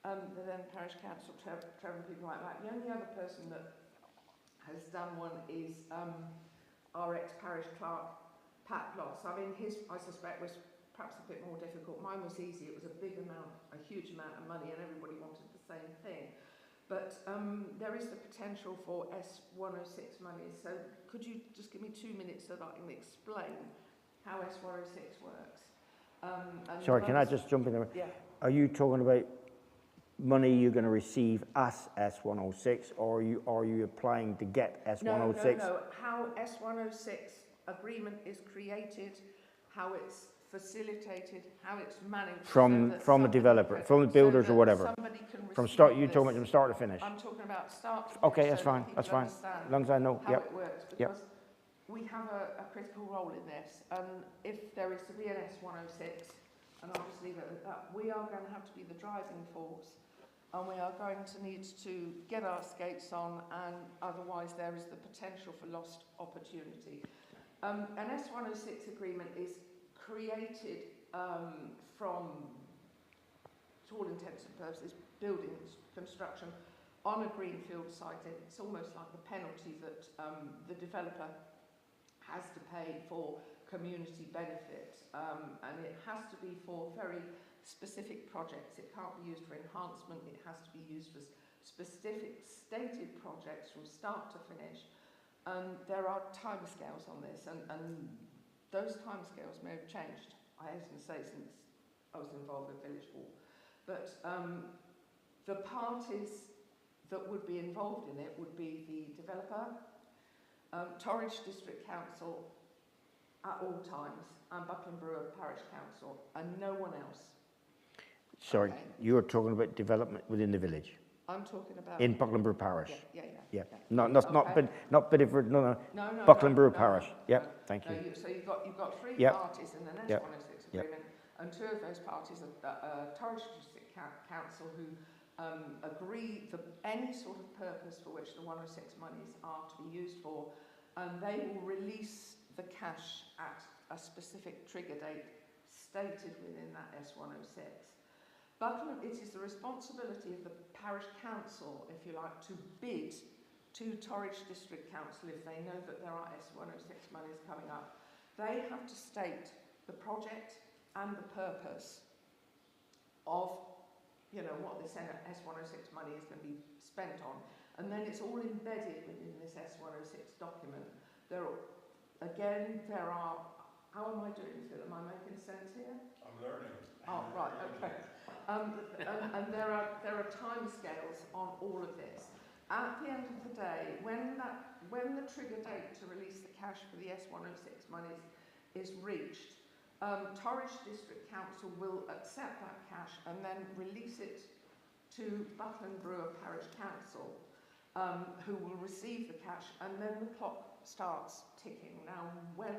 the then parish council, Trevor and people like that. The only other person that has done one is our ex-parish clerk, Pat Bloss. I mean, his, I suspect, was perhaps a bit more difficult. Mine was easy. It was a huge amount of money, and everybody wanted the same thing. But there is the potential for S106 money. So could you just give me 2 minutes so that I can explain how S106 works? Sorry, can I just jump in there? Yeah. Are you talking about money you're going to receive as S106, or are you applying to get S106? No. How S106 agreement is created, how it's facilitated, how it's managed. From a developer, from the builders or whatever. From start, you talking about from start to finish. I'm talking about start to finish. Okay, that's fine. That's fine. As long as I know. How it works, because we have a critical role in this, and if there is to be an S106, and I'll just leave it at that, we are going to have to be the driving force, and we are going to need to get our skates on, and otherwise there is the potential for lost opportunity. An S106 agreement is created from, to all intents and purposes, building construction on a greenfield site. It's almost like a penalty that the developer has to pay for community benefit, and it has to be for very specific projects. It can't be used for enhancement. It has to be used for specific stated projects from start to finish. And there are timescales on this, and those timescales may have changed, I hasten to say, since I was involved with Village Hall. But the parties that would be involved in it would be the developer, Torridge District Council at all times, and Buckland Brewer Parish Council, and no one else. Sorry, Okay. you are talking about development within the village, I'm talking about... in Buckland Brewer Parish. Yeah. Yeah. No, that's Okay. not Bideford, no. No, Buckland Brewer Parish. No, Yep, thank you. So you've got three Yep. parties in an Yep. S106 Yep. agreement, and two of those parties are Torridge District Council, who agree for any sort of purpose for which the 106 monies are to be used for, and they will release the cash at a specific trigger date stated within that S106. Buckland, it is the responsibility of the parish council, if you like, to bid to Torridge District Council if they know that there are S106 monies coming up. They have to state the project and the purpose of, you know, what this S106 money is going to be spent on, and then it's all embedded within this S106 document. There are, how am I doing, Phil? Am I making sense here? I'm learning. Oh, right, okay. And there are timescales on all of this. At the end of the day, when the trigger date to release the cash for the S106 monies is reached, Torridge District Council will accept that cash and then release it to Buckland Brewer Parish Council, who will receive the cash, and then the clock starts ticking. Now, when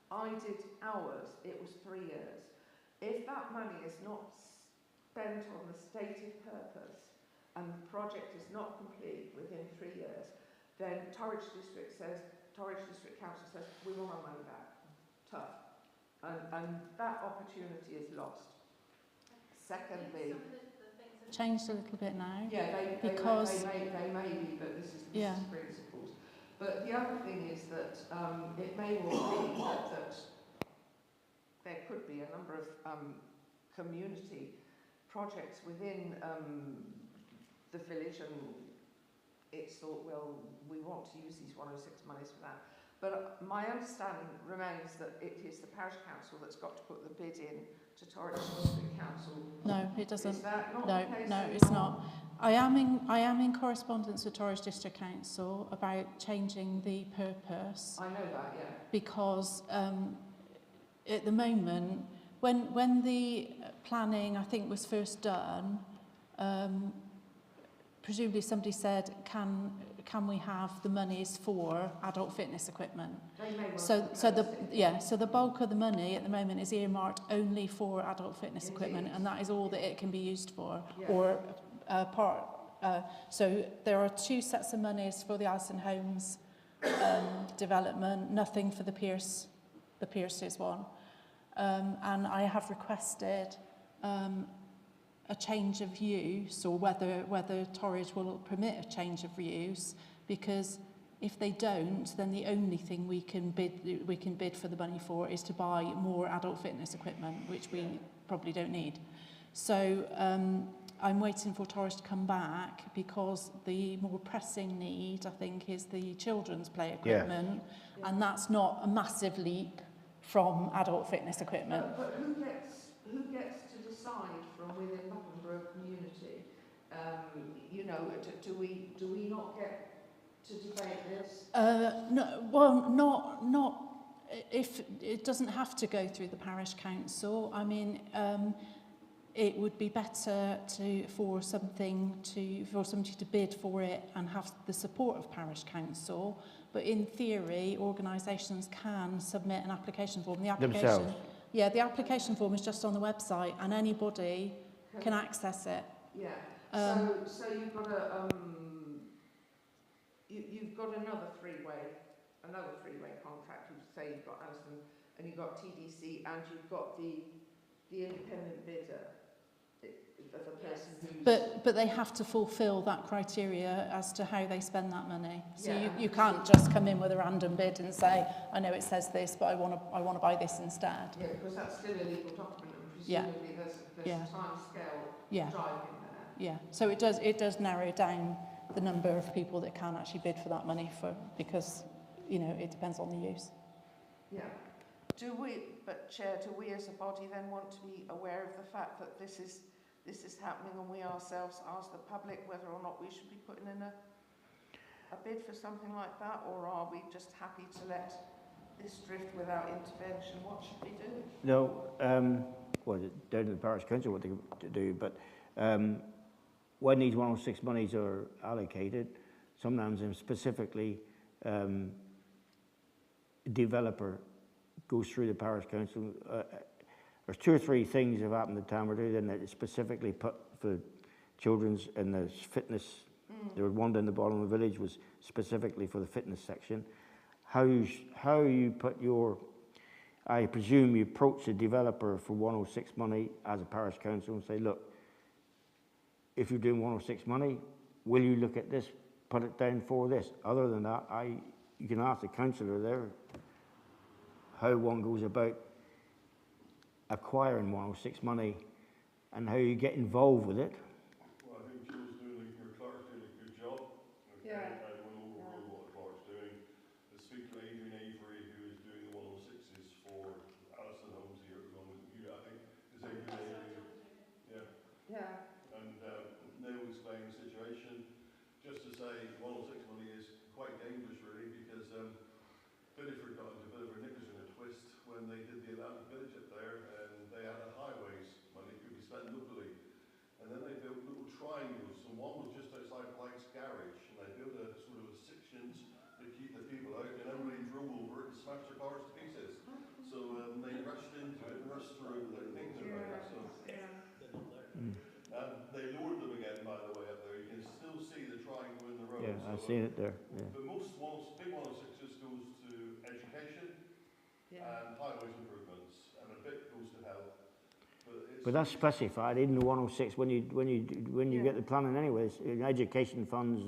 I did ours, it was 3 years. If that money is not spent on the stated purpose and the project is not complete within 3 years, then Torridge District Council says, we want our money back. Tough. And that opportunity is lost. Secondly, Changed a little bit now. yeah, they may be, but this is principles. But the other thing is that it may well be that there could be a number of community projects within the village, and it's thought, well, we want to use these 106 monies for that. But my understanding remains that it is the parish council that's got to put the bid in to Torridge District Council. No, it doesn't. Is that not No, the case? no, it's not. I am in correspondence with Torridge District Council about changing the purpose. I know that, yeah. Because at the moment, when the planning, I think, was first done, presumably somebody said, can we have the monies for adult fitness equipment? So the bulk of the money at the moment is earmarked only for adult fitness equipment, and that is all that it can be used for, or part. So there are 2 sets of monies for the Alison Homes development, nothing for the Pierces one. And I have requested a change of use, or whether Torridge will permit a change of use, because if they don't, then the only thing we can bid for the money for is to buy more adult fitness equipment, which we probably don't need. So I'm waiting for Torridge to come back, because the more pressing need, I think, is the children's play equipment, and that's not a massive leap from adult fitness equipment. But who gets to decide from within Buckland Brewer community? You know, do we not get to debate this? No, well, not if it doesn't have to go through the parish council. I mean, it would be better for somebody to bid for it and have the support of parish council. But in theory, organisations can submit an application form. The application, themselves? Yeah, the application form is just on the website, and anybody can access it. Yeah. So you've got you've got another three-way contract. You say you've got Alison, and you've got TDC, and you've got the independent bidder. The person who's... But they have to fulfil that criteria as to how they spend that money. So Yeah. you can't just come in with a random bid and say, I know it says this, but I want to buy this instead. Yeah, because that's still a legal document, and presumably there's a time scale driving there. Yeah. So it does narrow down the number of people that can actually bid for that money, because it depends on the use. Yeah. Chair, do we as a body then want to be aware of the fact that this is happening, and we ourselves ask the public whether or not we should be putting in a bid for something like that, or are we just happy to let this drift without intervention? What should we do? No, well, it's down to the parish council what they to do, but when these 106 monies are allocated, sometimes them specifically developer goes through the parish council. There's 2 or 3 things that have happened at Tamworth that it's specifically put for children's and the fitness. There was one down the bottom of the village was specifically for the fitness section. How you put your, I presume you approach the developer for 106 money as a parish council and say, look, if you're doing 106 money, will you look at this, put it down for this? Other than that, you can ask the councillor there how one goes about acquiring 106 money and how you get involved with it. Well, I think Clark's doing a good job. Okay. Yeah. I don't know overall what Clark's doing. I speak to Adrian Avery, who is doing the 106s for Alison Holmes here at the moment. I think is Adrian Avery. Yeah. Yeah. And Neil explained the situation. Just to say, 106 money is quite dangerous, really, because Bideford got into a bit of a knickers in a twist when they did the Atlantic Village up there, and they had a highways money could be spent locally. And then they built little triangles, and one was just outside Blank's garage, and they built a sort of a sections to keep the people out, and everybody drove over it and smashed their cars to pieces. So they rushed into it and rushed through their things about it. So they lowered them again, by the way, up there. You can still see the triangle in the road. Yeah, so, I've seen it there. Yeah. But most big 106s goes to education and highways improvements, and a bit goes to health. But that's specified in the 106 when you get the planning anyways, in education funds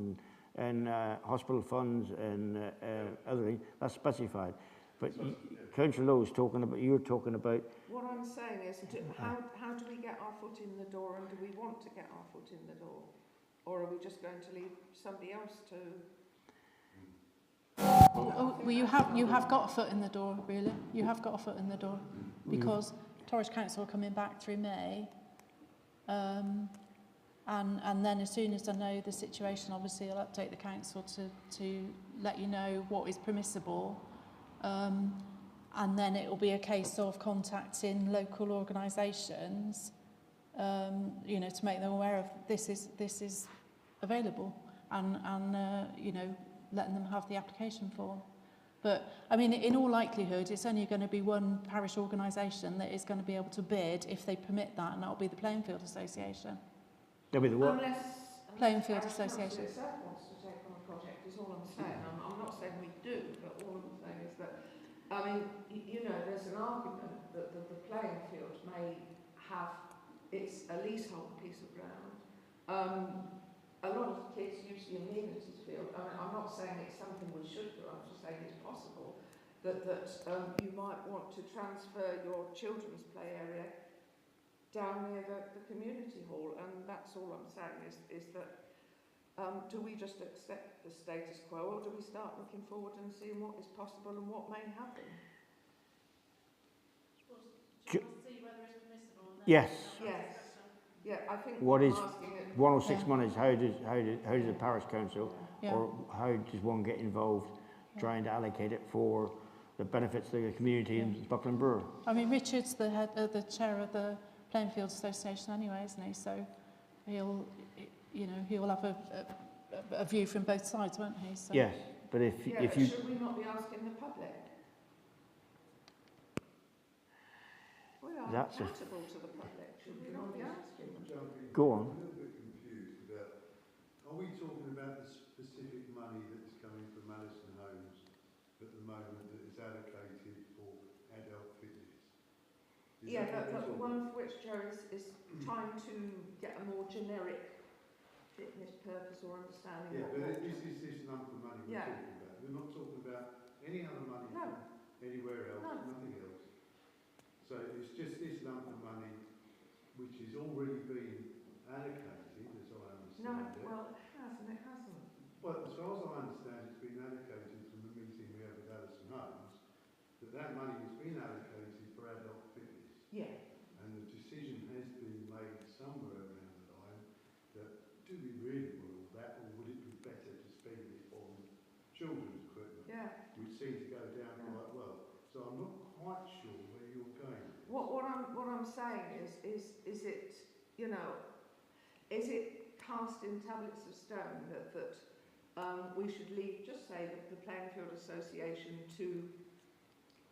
and hospital funds and other things, that's specified. But Councillor Lowe is talking about, you're talking about. What I'm saying is, how do we get our foot in the door, and do we want to get our foot in the door? Or are we just going to leave somebody else to? Oh, well, you have got a foot in the door, really. You have got a foot in the door, because Torres Council are coming back through May, and then as soon as I know the situation, obviously I'll update the council to let you know what is permissible, and then it will be a case of contacting local organisations, you know, to make them aware of this is available, and you know, letting them have the application form. But, I mean, in all likelihood, it's only going to be one parish organisation that is going to be able to bid if they permit that, and that will be the Playing Field Association. There'll be the what? Unless Playing Field Parish Association. Council itself wants to take on a project, is all I'm saying. I'm not saying we do, but all I'm saying is that, I mean, you know, there's an argument that the playing field may have, it's a leasehold piece of ground. A lot of kids use the amenities field. I mean, I'm not saying it's something we should do, I'm just saying it's possible that you might want to transfer your children's play area down near the community hall, and that's all I'm saying is that do we just accept the status quo, or do we start looking forward and seeing what is possible and what may happen? Do you want to see whether it's permissible? And then Yes. Yes. Yeah, I think What is asking it, 106 money is how does the parish council or how does one get involved trying to allocate it for the benefits of the community in Buckland Brewer? I mean, Richard's the chair of the Playing Field Association anyway, isn't he? So he'll have a view from both sides, won't he? So. Yes, but if you should we not be asking the public? We are accountable to the public. Should we not be asking them? Go on. I'm a little bit confused about, are we talking about the specific money that is coming from Alison Holmes at the moment that is allocated for adult fitness? Yeah, the one for which Joe is trying to get a more generic fitness purpose or understanding. Yeah, but this is this lump of money we're talking about. We're not talking about any other money from anywhere else, nothing else. So it's just this lump of money which is already been allocated, as I understand it. Well, it hasn't. Well, as far as I understand, it's been allocated from the meeting we had with Alison Holmes, that that money has been allocated for adult fitness. Yeah. And the decision has been made somewhere around the line that do we really want all that, or would it be better to spend it on children's equipment, which seems to go down quite well. So I'm not quite sure where you're going. What I'm saying is it, you know, is it cast in tablets of stone that we should leave, just say the Playing Field Association to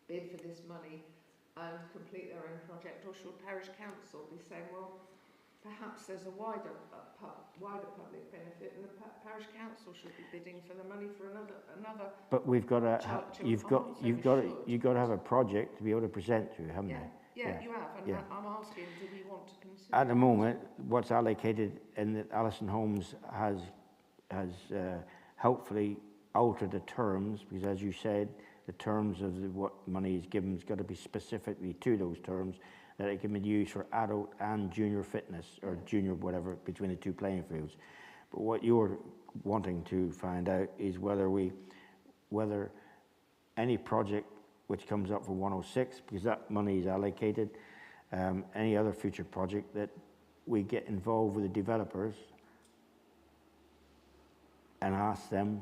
bid for this money and complete their own project, or should Parish Council be saying, well, perhaps there's a wider public benefit, and the Parish Council should be bidding for the money for another. But we've got to, you've got to have a project to be able to present to, haven't you? Yeah, you have, and I'm asking, do we want to consider? At the moment, what's allocated in that Alison Holmes has helpfully altered the terms, because as you said, the terms of what money is given has got to be specifically to those terms, that it can be used for adult and junior fitness, or junior whatever, between the two playing fields. But what you're wanting to find out is whether any project which comes up for 106, because that money is allocated, any other future project, that we get involved with the developers and ask them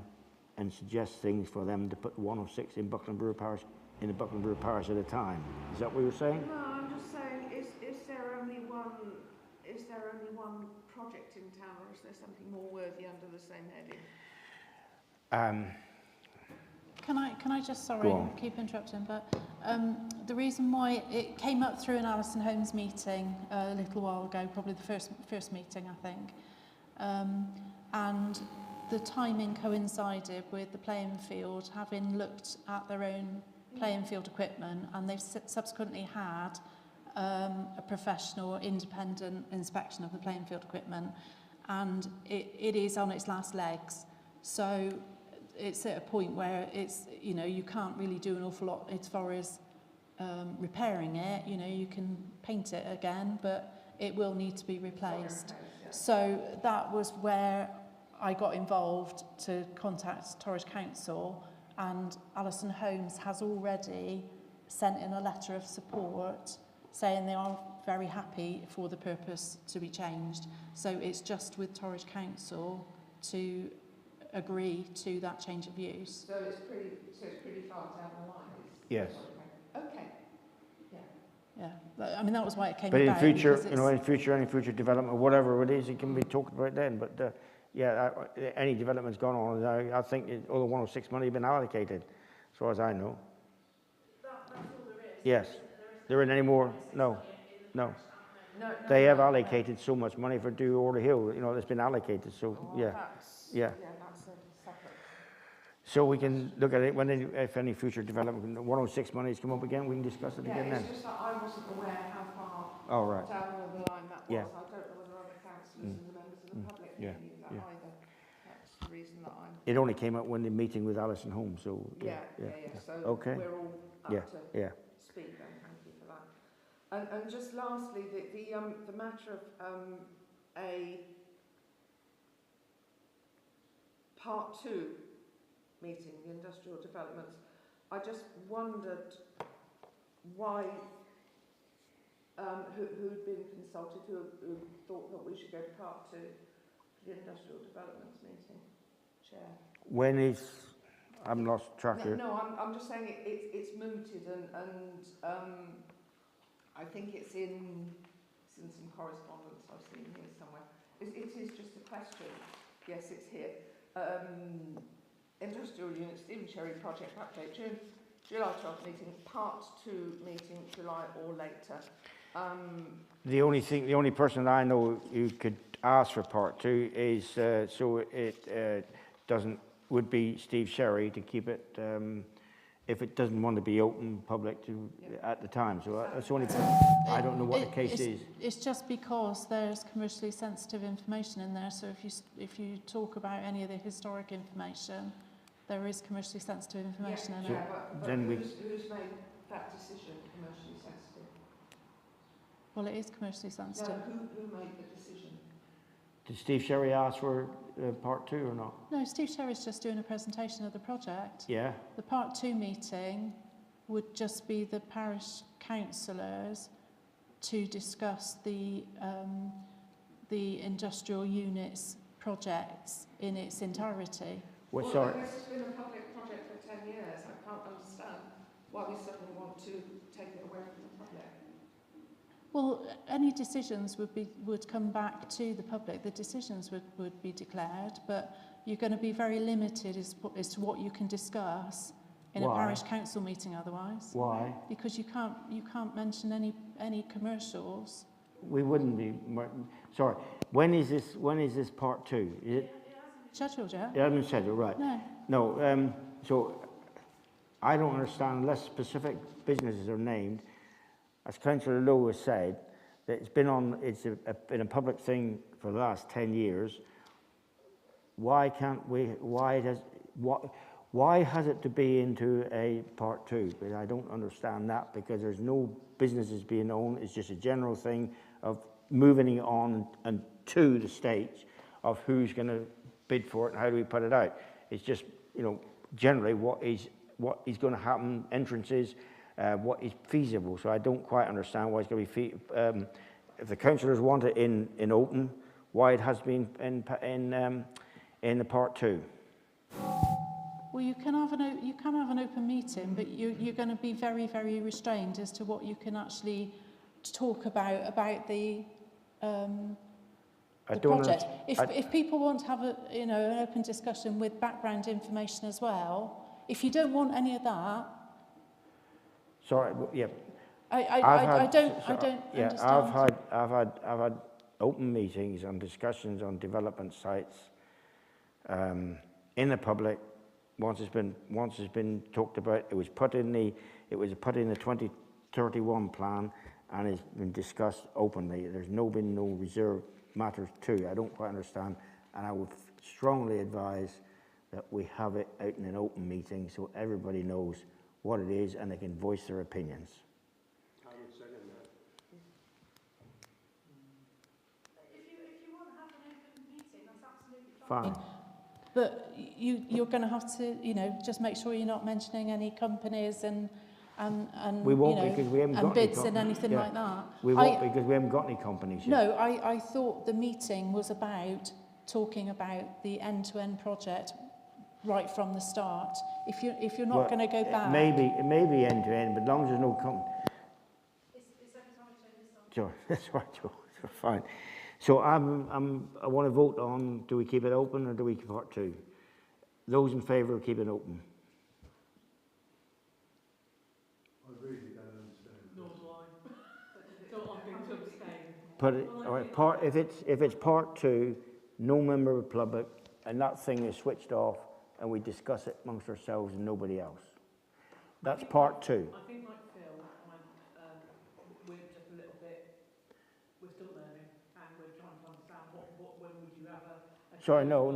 and suggest things for them to put 106 in Buckland Brewer Parish, in the Buckland Brewer Parish at a time. Is that what you're saying? No, I'm just saying, is there only one project in town, or is there something more worthy under the same heading? Can I just, sorry, keep interrupting, but the reason why it came up through an Alison Holmes meeting a little while ago, probably the first meeting, I think, and the timing coincided with the playing field having looked at their own playing field equipment, and they've subsequently had a professional independent inspection of the playing field equipment, and it is on its last legs. So it's at a point where it's, you know, you can't really do an awful lot as far as repairing it. You know, you can paint it again, but it will need to be replaced. So that was where I got involved to contact Torridge Council, and Alison Holmes has already sent in a letter of support saying they are very happy for the purpose to be changed. So it's just with Torridge Council to agree to that change of use. So it's pretty far down the line. Yes. Okay. Yeah. I mean, that was why it came about. But in future, you know, any future development, whatever it is, it can be talked about then. But any development's gone on, I think all the 106 money has been allocated, as far as I know. That's all there is. Yes. There isn't any more? No. They have allocated so much money for Do Order Hill, you know, that's been allocated. So That's a separate. So we can look at it when if any future development, 106 money's come up again, we can discuss it again then. It's just that I wasn't aware how far down the line that was. Yeah. I don't know whether other councillors and the members of the public knew that either. That's the reason that I'm... It only came up when the meeting with Alison Holmes, so... So okay. we're all up to speed then, thank you for that. And just lastly, the matter of a Part 2 meeting, the industrial developments, I just wondered why, who'd been consulted, who thought that we should go to Part 2 for the industrial developments meeting, Chair. When is, I'm lost track here. No, I'm just saying it's mooted, and I think it's in some correspondence I've seen here somewhere. It is just a question. Yes, it's here. Industrial Unit Stephen Cherry Project Update, July 12th meeting, Part 2 meeting, July or later. The only person I know who could ask for Part 2 is, so it would be Steve Sherry to keep it, if it doesn't want to be open public to at the time. So that's the only person. I don't know what the case is. It's just because there's commercially sensitive information in there. So if you talk about any of the historic information, there is commercially sensitive information in it. But then who's made that decision, commercially sensitive? Well, it is commercially sensitive. No, who made the decision? Did Steve Sherry ask for Part 2 or not? No, Steve Sherry's just doing a presentation of the project. Yeah. The Part 2 meeting would just be the parish councillors to discuss the industrial units projects in its entirety. Well, Well, sorry. this has been a public project for 10 years. I can't understand why we suddenly want to take it away from the public. Well, any decisions would come back to the public. The decisions would be declared, but you're going to be very limited as to what you can discuss in a parish council meeting otherwise. Why? Because you can't mention any commercials. We wouldn't be. Sorry. When is this part 2? Is it? Scheduled yet? It hasn't been scheduled, right? No. No. So I don't understand unless specific businesses are named. As Councillor Lowe has said, that it's been a public thing for the last 10 years. Why can't we? Why has it to be into a part 2? But I don't understand that, because there's no businesses being owned. It's just a general thing of moving it on and to the stage of who's going to bid for it and how do we put it out. It's just, generally what is going to happen, entrances, what is feasible. So I don't quite understand why it's going to be if the councillors want it in open, why it has been in the part 2. Well, you can have an open meeting, but you're going to be very, very restrained as to what you can actually talk about the project. If people want to have an open discussion with background information as well, if you don't want any of that, sorry, yeah. I don't understand. I've had open meetings and discussions on development sites in the public. Once it's been talked about, it was put in the 2031 plan, and it's been discussed openly. There's been no reserve matters too. I don't quite understand, and I would strongly advise that we have it out in an open meeting so everybody knows what it is and they can voice their opinions. I would second that. If you want to have an open meeting, that's absolutely fine. Fine. But you're going to have to, just make sure you're not mentioning any companies and We won't, because we haven't got and any bids and anything like that. We won't, because we haven't got any companies yet. No, I thought the meeting was about talking about the end-to-end project right from the start. If you're not going to go back, It may be end to end, but as long as there's no It's every time I turn this on. Sure, that's right, Joe. Fine. So I want to vote on, do we keep it open or do we keep part 2? Those in favour of keeping it open? I really don't understand. Nor do I. So I'm going to abstain. Put it, all right, if it's part 2, no member of the public, and that thing is switched off, and we discuss it amongst ourselves and nobody else. That's part 2. I think like Phil, we're just a little bit, we're still learning, and we're trying to understand when would you have a Sorry, no.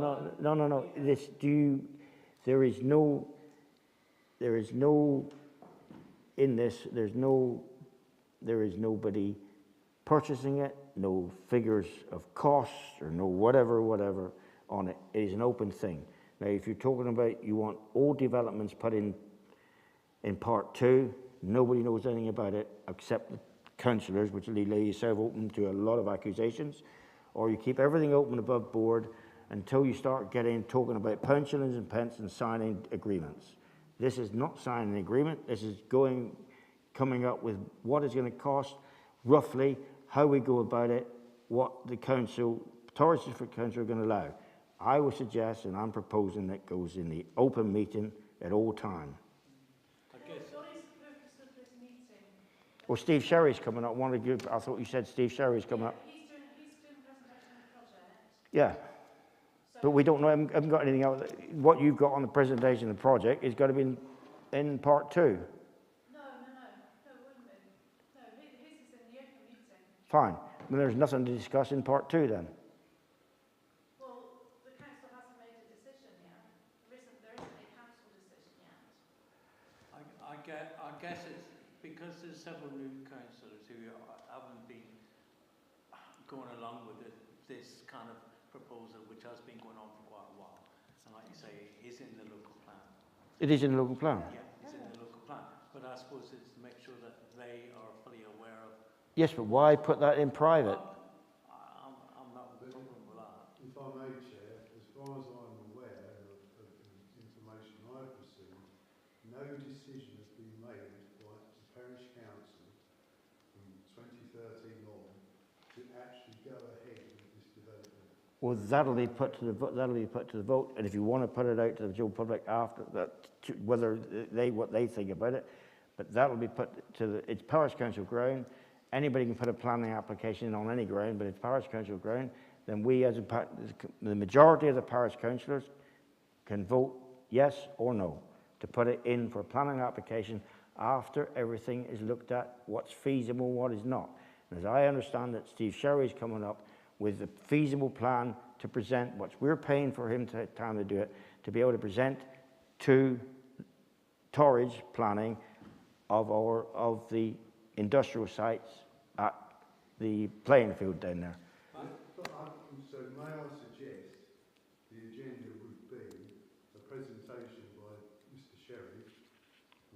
There is nobody purchasing it, no figures of costs or no whatever on it. It is an open thing. Now, if you're talking about you want all developments put in part 2, nobody knows anything about it except the councillors, which will lay yourself open to a lot of accusations, or you keep everything open above board until you start talking about pound, shillings and pence and signing agreements. This is not signing an agreement. This is coming up with what it's going to cost, roughly, how we go about it, what the Torres District Council are going to allow. I would suggest, and I'm proposing, that goes in the open meeting at all time. What is the purpose of this meeting? Well, Steve Sherry's coming up. I thought you said Steve Sherry's coming up. He's doing a presentation on the project. Yeah. But we don't know, I haven't got anything else. What you've got on the presentation of the project is going to be in part 2. No, it wouldn't be. No, his is in the open meeting. Fine. Then there's nothing to discuss in part 2 then. Well, the council hasn't made a decision yet. There isn't a council decision yet. I guess it's because there's several new councillors who haven't been going along with this kind of proposal, which has been going on for quite a while. And like you say, it is in the local plan. It is in the local plan? Yeah, it's in the local plan. But I ask was is to make sure that they are fully aware of. Yes, but why put that in private? I'm not a problem with that. If I may, Chair, as far as I'm aware of the information I've received, no decision has been made by the parish council from 2013 on to actually go ahead with this development. Well, that'll be put to the vote. That'll be put to the vote, and if you want to put it out to the general public after that, whether what they think about it, but that'll be put to the. It's parish council ground. Anybody can put a planning application in on any ground, but it's parish council ground. Then we, as the majority of the parish councillors, can vote yes or no to put it in for a planning application after everything is looked at, what's feasible, what is not. And as I understand it, Steve Sherry is coming up with a feasible plan to present what we're paying for him to time to do it, to be able to present to Torridge planning of the industrial sites at the playing field down there. So may I suggest the agenda would be a presentation by Mr. Sherry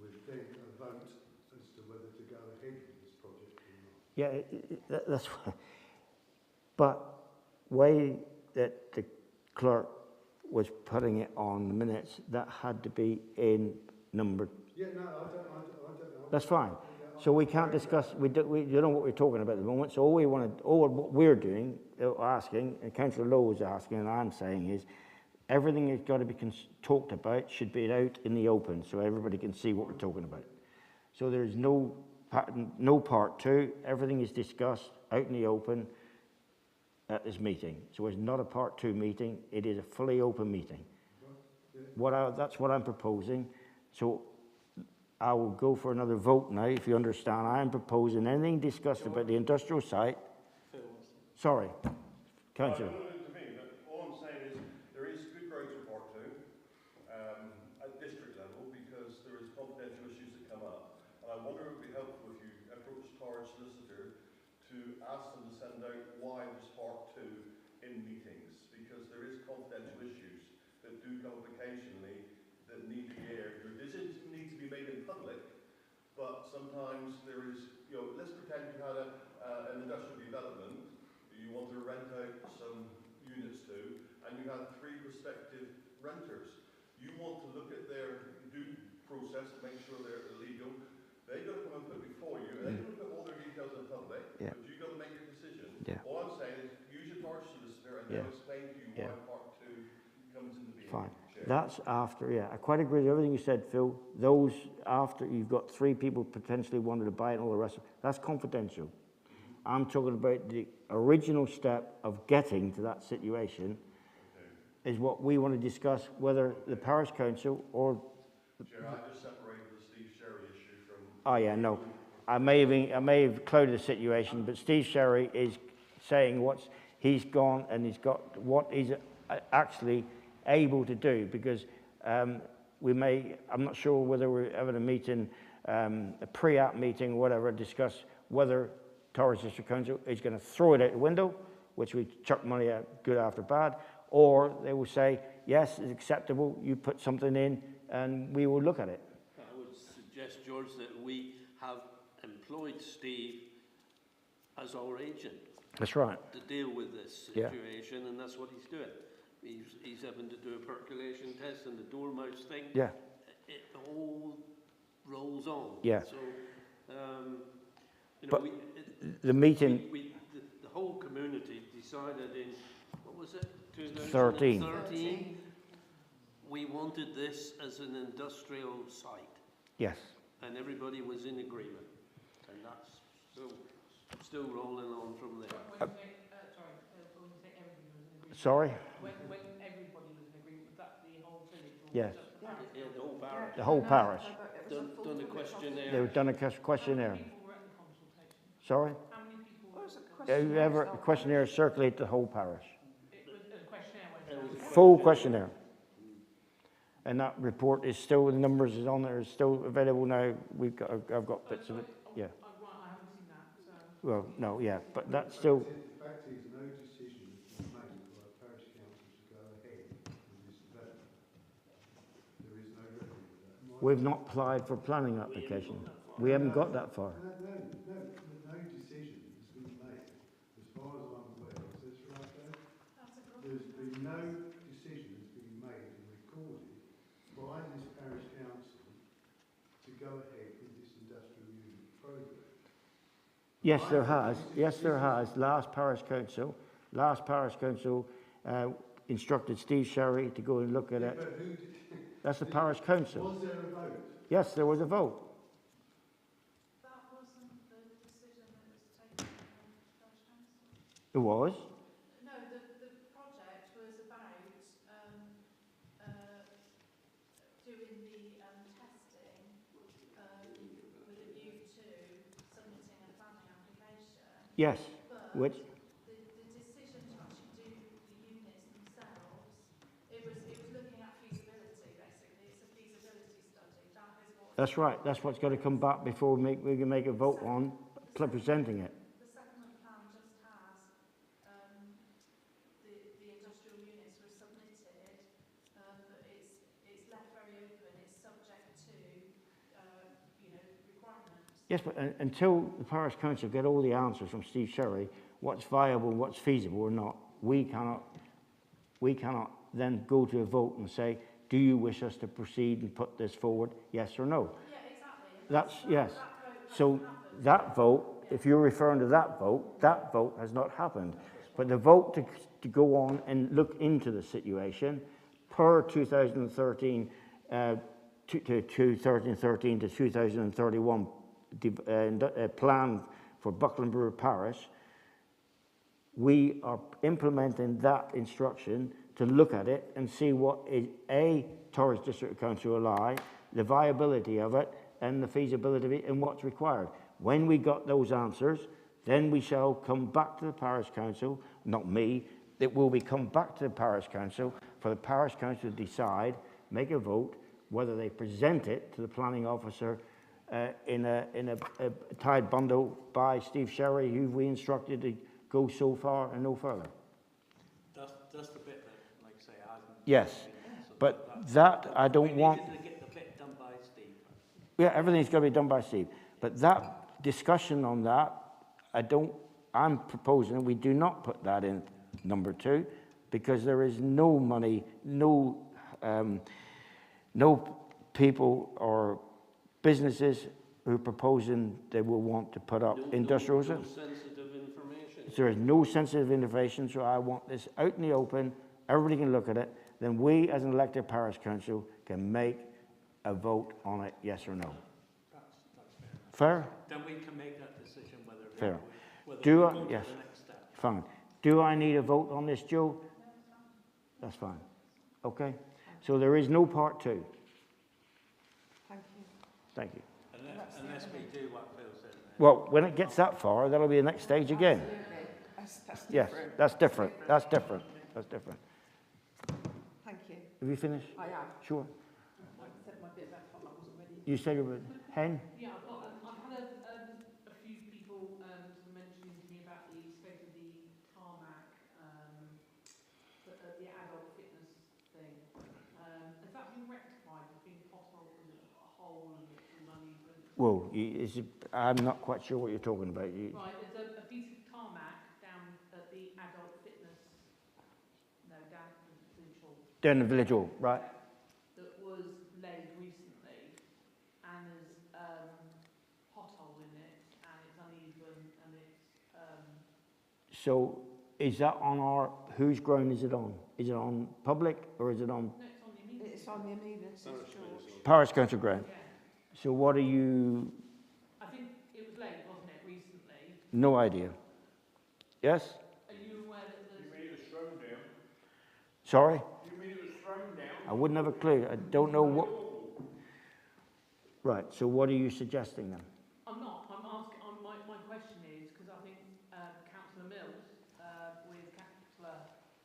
with then a vote as to whether to go ahead with this project or not. Yeah, that's but way that the clerk was putting it on the minutes, that had to be in number. Yeah, no, I don't know. That's fine. So we can't discuss. We don't know what we're talking about at the moment. So what we're doing, asking, and Councillor Lowe is asking, and I'm saying is, everything that's got to be talked about should be out in the open, so everybody can see what we're talking about. So there is no part two. Everything is discussed out in the open at this meeting. So it's not a part two meeting. It is a fully open meeting. That's what I'm proposing. So I will go for another vote now, if you understand. I am proposing anything discussed about the industrial site. Sorry, Councillor. All I'm saying is there is good grounds for part two at district level because there is confidential issues that come up. And I wonder if it would be helpful if you approach Torridge solicitor to ask them to send out why there's part two in meetings, because there is confidential issues that do come up occasionally that need to be aired. Your decisions need to be made in public, but sometimes there is, let's pretend you had an industrial development you want to rent out some units to, and you have 3 prospective renters. You want to look at their due process to make sure they're illegal. They've got to come and put it before you, and they're going to put all their details in public, but you've got to make your decision. All I'm saying is use your Torridge solicitor and they'll explain to you why part two comes into being. Fine. That's after, I quite agree with everything you said, Phil. Those after you've got 3 people potentially wanted to buy it and all the rest, that's confidential. I'm talking about the original step of getting to that situation is what we want to discuss, whether the parish council or... Chair, I just separated the Steve Sherry issue from... Oh yeah, no. I may have clouded the situation, but Steve Sherry is saying he's gone and he's got what he's actually able to do, because I'm not sure whether we're having a meeting, a pre-app meeting or whatever, discuss whether Torridge District Council is going to throw it out the window, which we chuck money at good after bad, or they will say, yes, it's acceptable, you put something in and we will look at it. I would suggest, George, that we have employed Steve as our agent. That's right. To deal with this situation, and that's what he's doing. He's having to do a percolation test and the dormouse thing. Yeah. It all rolls on. Yeah. So, but the meeting... the whole community decided in, what was it, 2013. We wanted this as an industrial site. Yes. And everybody was in agreement. And that's still rolling on from there. When you say everybody was in agreement. Sorry? When everybody was in agreement, was that the whole village? Or Yes. just the parish? Yeah, the whole parish. The whole parish. Done a questionnaire. They've done a questionnaire. How many people were at the consultation? Sorry? How many people were at the Whoever questionnaire circulate the whole parish. It was a questionnaire. Full questionnaire. And that report is still, the numbers is on there, is still available now. I've got bits of it. Yeah. I haven't seen that. So. Well, no, yeah, but that's still... The fact is, no decision has been made by the parish council to go ahead with this development. There is no record of that. My We've not applied for planning application. We haven't got that far. No decision has been made, as far as I'm aware. Is this right, Dave? There's been no decision has been made and recorded by this parish council to go ahead with this industrial unit programme. Yes, there has. Yes, there has. Last parish council instructed Steve Sherry to go and look at it. But who did, That's the parish council. was there a vote? Yes, there was a vote. That wasn't the decision that was taken by the Parish Council. It was. No, the project was about doing the testing with a view to submitting a planning application. Yes. But Which? the decision to actually do the units themselves, it was looking at feasibility basically. It's a feasibility study. That is what. That's right. That's what's got to come back before we can make a vote on presenting it. The settlement plan just has the industrial units were submitted, but it's left very open. It's subject to requirements. Yes, but until the parish council get all the answers from Steve Sherry, what's viable, what's feasible or not, we cannot then go to a vote and say, do you wish us to proceed and put this forward, yes or no? Yeah, exactly. Yes. That vote So happened. that vote, if you're referring to that vote has not happened. But the vote to go on and look into the situation per 2013 to 2013 to 2031 plan for Buckland Brewer Parish, we are implementing that instruction to look at it and see what is Torres District Council allow, the viability of it and the feasibility of it and what's required. When we got those answers, then we shall come back to the parish council, not me, it will be come back to the parish council for the parish council to decide, make a vote, whether they present it to the planning officer in a tied bundle by Steve Sherry, who we instructed to go so far and no further. That's the bit that, like I say, hasn't. Yes, but that I don't want. We needed to get the bit done by Steve. Yeah, everything's got to be done by Steve. But that discussion on that, I'm proposing we do not put that in number 2 because there is no money, no people or businesses who are proposing they will want to put up industrial. No sensitive information. There is no sensitive information, so I want this out in the open, everybody can look at it, then we as an elected parish council can make a vote on it, yes or no. That's Fair? Then we can make that decision whether Fair. whether Do we I? go to Yes. the next step. Fine. Do I need a vote on this, Joe? That's fine. Okay? So there is no part 2. Thank you. Thank you. Unless we do what Phil said. Well, when it gets that far, that'll be the next stage again. Absolutely. That's Yes, different. that's different. That's different. That's different. Thank you. Have you finished? I am. Sure. I said my bit about time, I wasn't ready. You said you were hen? Yeah, I've had a few people sort of mentioning to me about the state of the tarmac, the adult fitness thing. Has that been rectified? Has been potholed and a hole and uneven? Whoa, I'm not quite sure what you're talking about. Right, there's a piece of tarmac down at the adult fitness, down at the village hall. Down the village hall, right? That was laid recently and there's pothole in it and it's uneven and it's So is that on whose ground is it on? Is it on public or is it on no, it's on the immediate. It's on the immediate, St George. parish council ground? Yeah. So what are you, I think it was laid, wasn't it, recently? no idea. Yes? Are you aware that there's... You mean it was thrown down? Sorry? You mean it was thrown down? I wouldn't have a clue. I don't know what. Right, so what are you suggesting then? I'm not. I'm asking. My question is because I think Councillor Mills with Councillor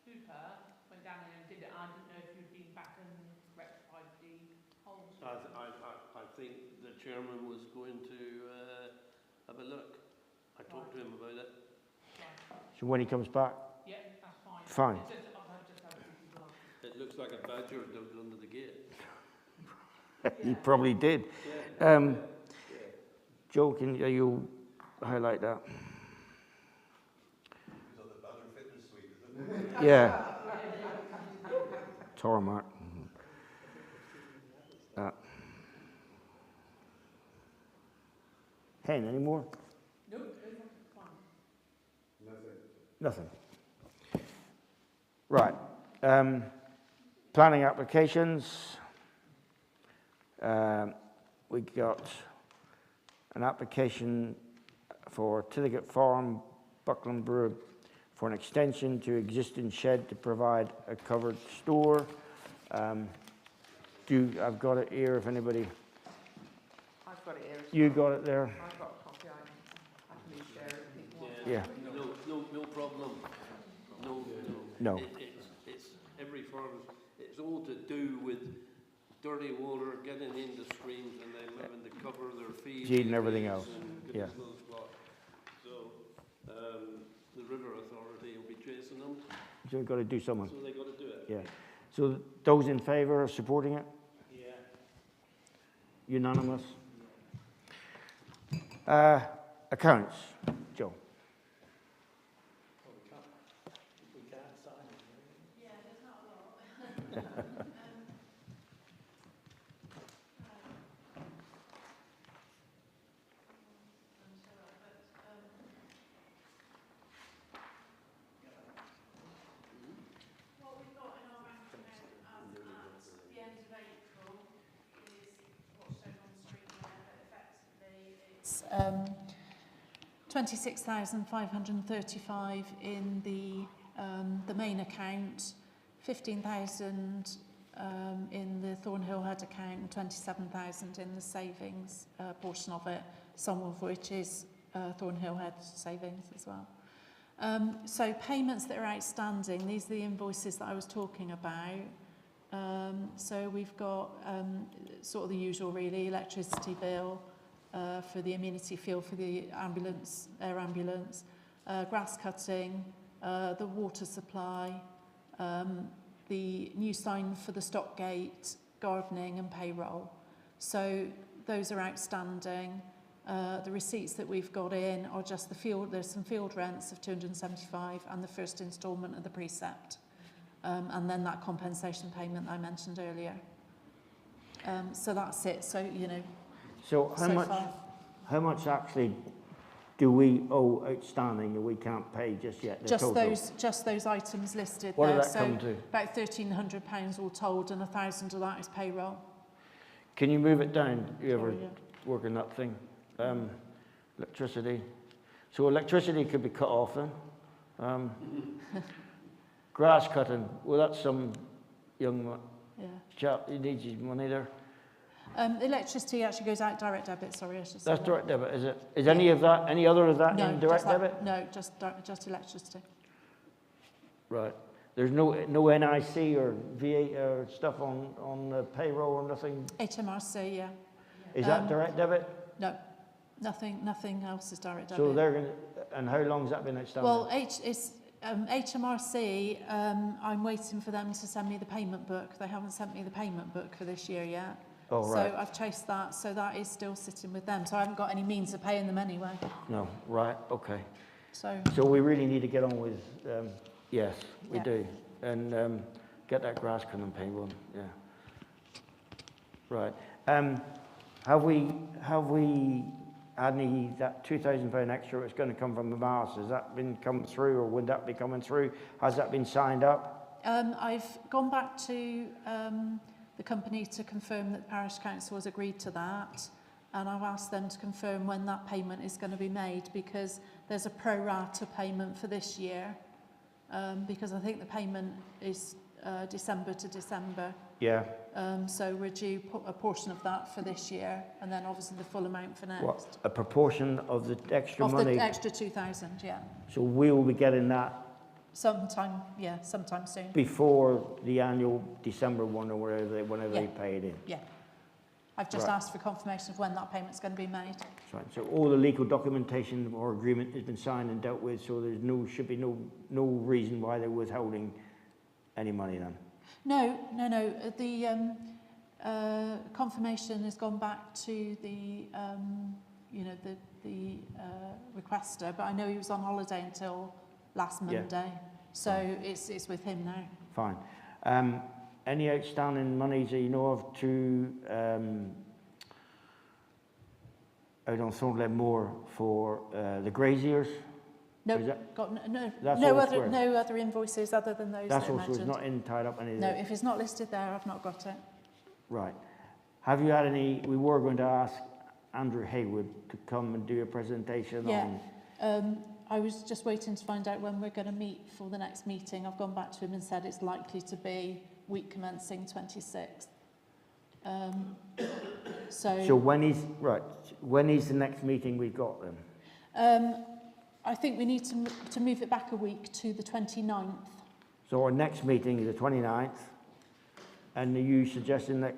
Hooper went down there and did it. I didn't know if you'd been back and rectified the holes. I think the chairman was going to have a look. I talked to him about it. Right. So when he comes back? Yeah, that's fine. Fine. It's just, I've just had a few people ask. It looks like a badger dug under the gate. He probably did. Joe, can you highlight that? It's on the Badger Fitness Suite, isn't it? Yeah. Tormark. Hen, any more? No, fine. Nothing. Right. Planning applications. We got an application for Tilligate Farm, Buckland Brewer, for an extension to existing shed to provide a covered store. I've got it here if anybody. I've got it here. You got it there? I've got a copy. I can share it if people want. Yeah. No problem. No. It's every farm. It's all to do with dirty water getting into streams and then having to cover their feed And everything else. Yeah. So the river authority will be chasing them. So we've got to do something. So they got to do it. Yeah. So those in favour of supporting it? Yeah. Unanimous? Accounts. Joe. We can't sign it. Yeah, there's not a lot. What we've got in our bank account at the end of April is what's shown on the screen there, but effectively it's 26,535 in the main account, 15,000 in the Thornhill Head account, and 27,000 in the savings portion of it, some of which is Thornhill Head savings as well. So payments that are outstanding, these are the invoices that I was talking about. So we've got sort of the usual really, electricity bill, for the amenity field for the ambulance, air ambulance, grass cutting, the water supply, the new sign for the stock gate, gardening and payroll. So those are outstanding. The receipts that we've got in are just the field, there's some field rents of 275 and the first instalment of the precept. And then that compensation payment I mentioned earlier. So that's it. So, you know, So how much actually do we owe outstanding that we can't pay just yet? The just total? those items listed What there. did that come to? About £1,300 all told, and 1,000 of that is payroll. Can you move it down? You ever Yeah. work on that thing? Electricity. So electricity could be cut off then. Grass cutting. Well, that's some young chap. He needs his money there. Electricity actually goes out direct debit. Sorry, I should say. That's direct debit, is it? Is any of that, any other of that in direct debit? No, just electricity. Right. There's no NIC or VA or stuff on the payroll or nothing? HMRC, yeah. Is that direct debit? No, nothing else is direct debit. So they're going to, and how long's that been outstanding? Well, HMRC, I'm waiting for them to send me the payment book. They haven't sent me the payment book for this year yet. Oh, right. So I've chased that, so that is still sitting with them. So I haven't got any means of paying them anyway. No, right, okay. So we really need to get on with, yes, we Yeah. do. And get that grass cutting payroll, yeah. Right. Have we had any, that £2,000 extra that's going to come from the Mars, has that been come through or would that be coming through? Has that been signed up? I've gone back to the company to confirm that the Parish Council has agreed to that, and I've asked them to confirm when that payment is going to be made, because there's a pro rata payment for this year, because I think the payment is December to December. Yeah. So we're due a portion of that for this year, and then obviously the full amount for next. What, a proportion of the extra money? Of the extra 2,000, yeah. So we will be getting that Sometime soon. before the annual December one or whenever they pay it in? Yeah. I've just asked for confirmation of when that payment's going to be made. Right. So all the legal documentation or agreement has been signed and dealt with, so there's should be no reason why they're withholding any money then? No. confirmation has gone back to the, the requester, but I know he was on holiday until last Monday, so it's with him now. Fine. Any outstanding monies that you know of to out on Thornley Moor for the graziers? No, Is that- got no That's no all other square. no other invoices other than those That's that I also it's mentioned. not in tied up any of No, that. if it's not listed there, I've not got it. Right. Have you had any? We were going to ask Andrew Haywood to come and do a presentation Yeah. on. I was just waiting to find out when we're going to meet for the next meeting. I've gone back to him and said it's likely to be week commencing 26th. So when is right? When is the next meeting we've got then? I think we need to move it back a week to the 29th. So our next meeting is the 29th, and are you suggesting that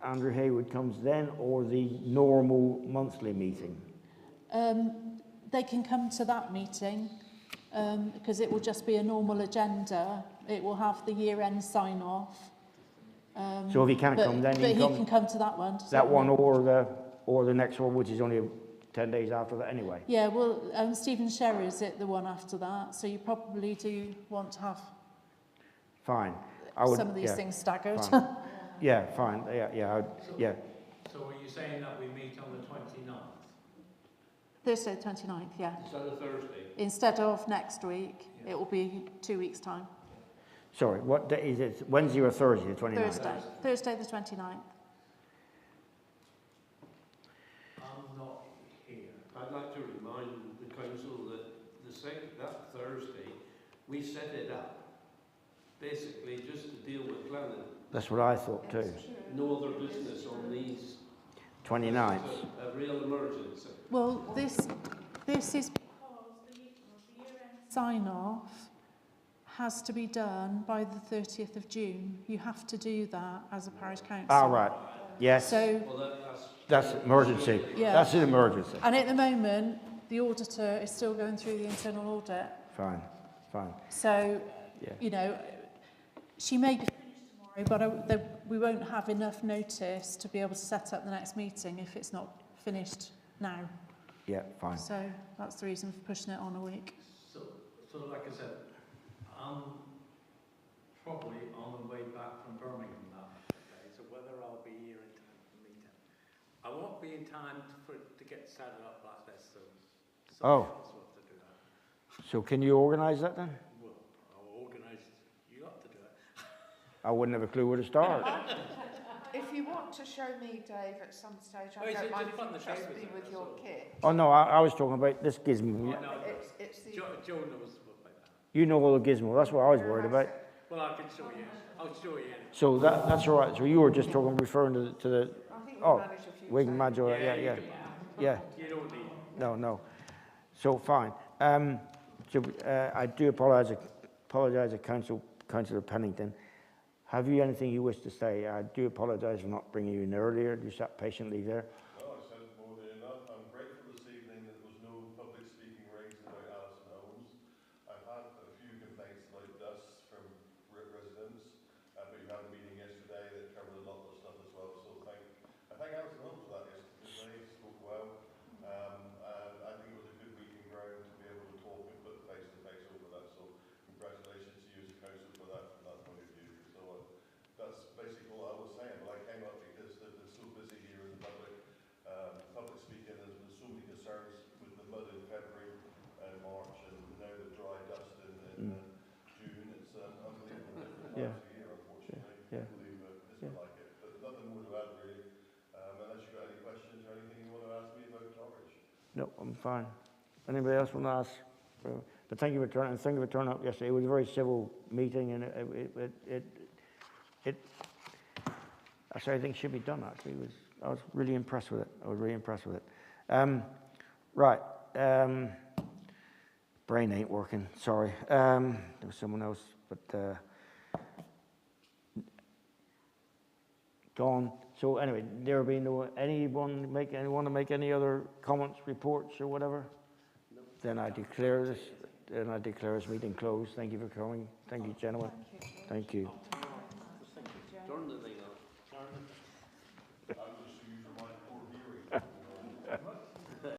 Andrew Haywood comes then, or the normal monthly meeting? They can come to that meeting because it will just be a normal agenda. It will have the year-end sign-off. So if he can't come, then he he can come to that one. That one or the next one, which is only 10 days after that anyway. Yeah, well, Stephen Sherry is it the one after that, so you probably do want to have Fine. some of these things staggered. Fine. Yeah, fine. Yeah. So are you saying that we meet on the 29th? Thursday the 29th, yeah. Instead of Thursday. Instead of next week, it will be 2 weeks' time. Sorry, what day is it? Wednesday or Thursday, the 29th? Thursday the 29th. I'm not here. I'd like to remind the council that that Thursday, we set it up, basically just to deal with planning. That's what I thought too. No other business on these. 29th. A real emergency. Well, this is because the year-end sign-off has to be done by the 30th of June. You have to do that as a parish council. Ah, right. Yes. So Well, that's emergency. Yeah. That's an emergency. and at the moment, the auditor is still going through the internal audit. Fine. So, Yeah. she may be finished tomorrow, but we won't have enough notice to be able to set up the next meeting if it's not finished now. Yeah, fine. So that's the reason for pushing it on a week. So like I said, I'm probably on the way back from Birmingham now. Okay, so whether I'll be here in time for the meeting, I won't be in time to get set up like this. So somebody else will have to do that. So can you organise that then? Well, I'll organise. You got to do it. I wouldn't have a clue where to start. If you want to show me, Dave, at some stage, I Oh, is don't it mind just if put you the trust tables me in with there, your so- kit. Oh no, I was talking about this gizmo. Oh, no, It's the... Joe knows about that. You know all the gizmo. That's what I was worried about. Well, I can show you. I'll show you. So that's all right. So you were just referring to the. I think Oh, we managed a few we can times. manage. Yeah. You don't need. No. So fine. I do apologise to Councillor Pennington. Have you anything you wish to say? I do apologise for not bringing you in earlier. You sat patiently there. No, I said more than enough. I'm grateful this evening that there was no public speaking raised about Alison Holmes. I've had a few complaints about dust from residents, but you had a meeting yesterday that covered a lot of stuff as well. So I thank Alison Holmes for that yesterday. He spoke well. And I think it was a good meeting ground to be able to talk and put face to face over that. So congratulations to you as a council for that from that point of view. So that's basically all I was saying. But I came up because they've been so busy here in the public speaking. There's been so many concerns with the mud in February and March, and now the dry dust in June. It's unbelievable different times of year, unfortunately. Yeah. I believe it's like it. But nothing more to add really. Unless you've got any questions or anything you want to ask me about Torbridge. No, I'm fine. Anybody else want to ask? But thank you for turning. Thank you for turning up yesterday. It was a very civil meeting, and that's how I think should be done. Actually, I was really impressed with it. Right. Brain ain't working. Sorry. There was someone else, but gone. So anyway, there will be anyone to make any other comments, reports, or whatever. No. Then I declare this meeting closed. Thank you for coming. Thank you, gentlemen. Thank you. Turn the thing off. alternative.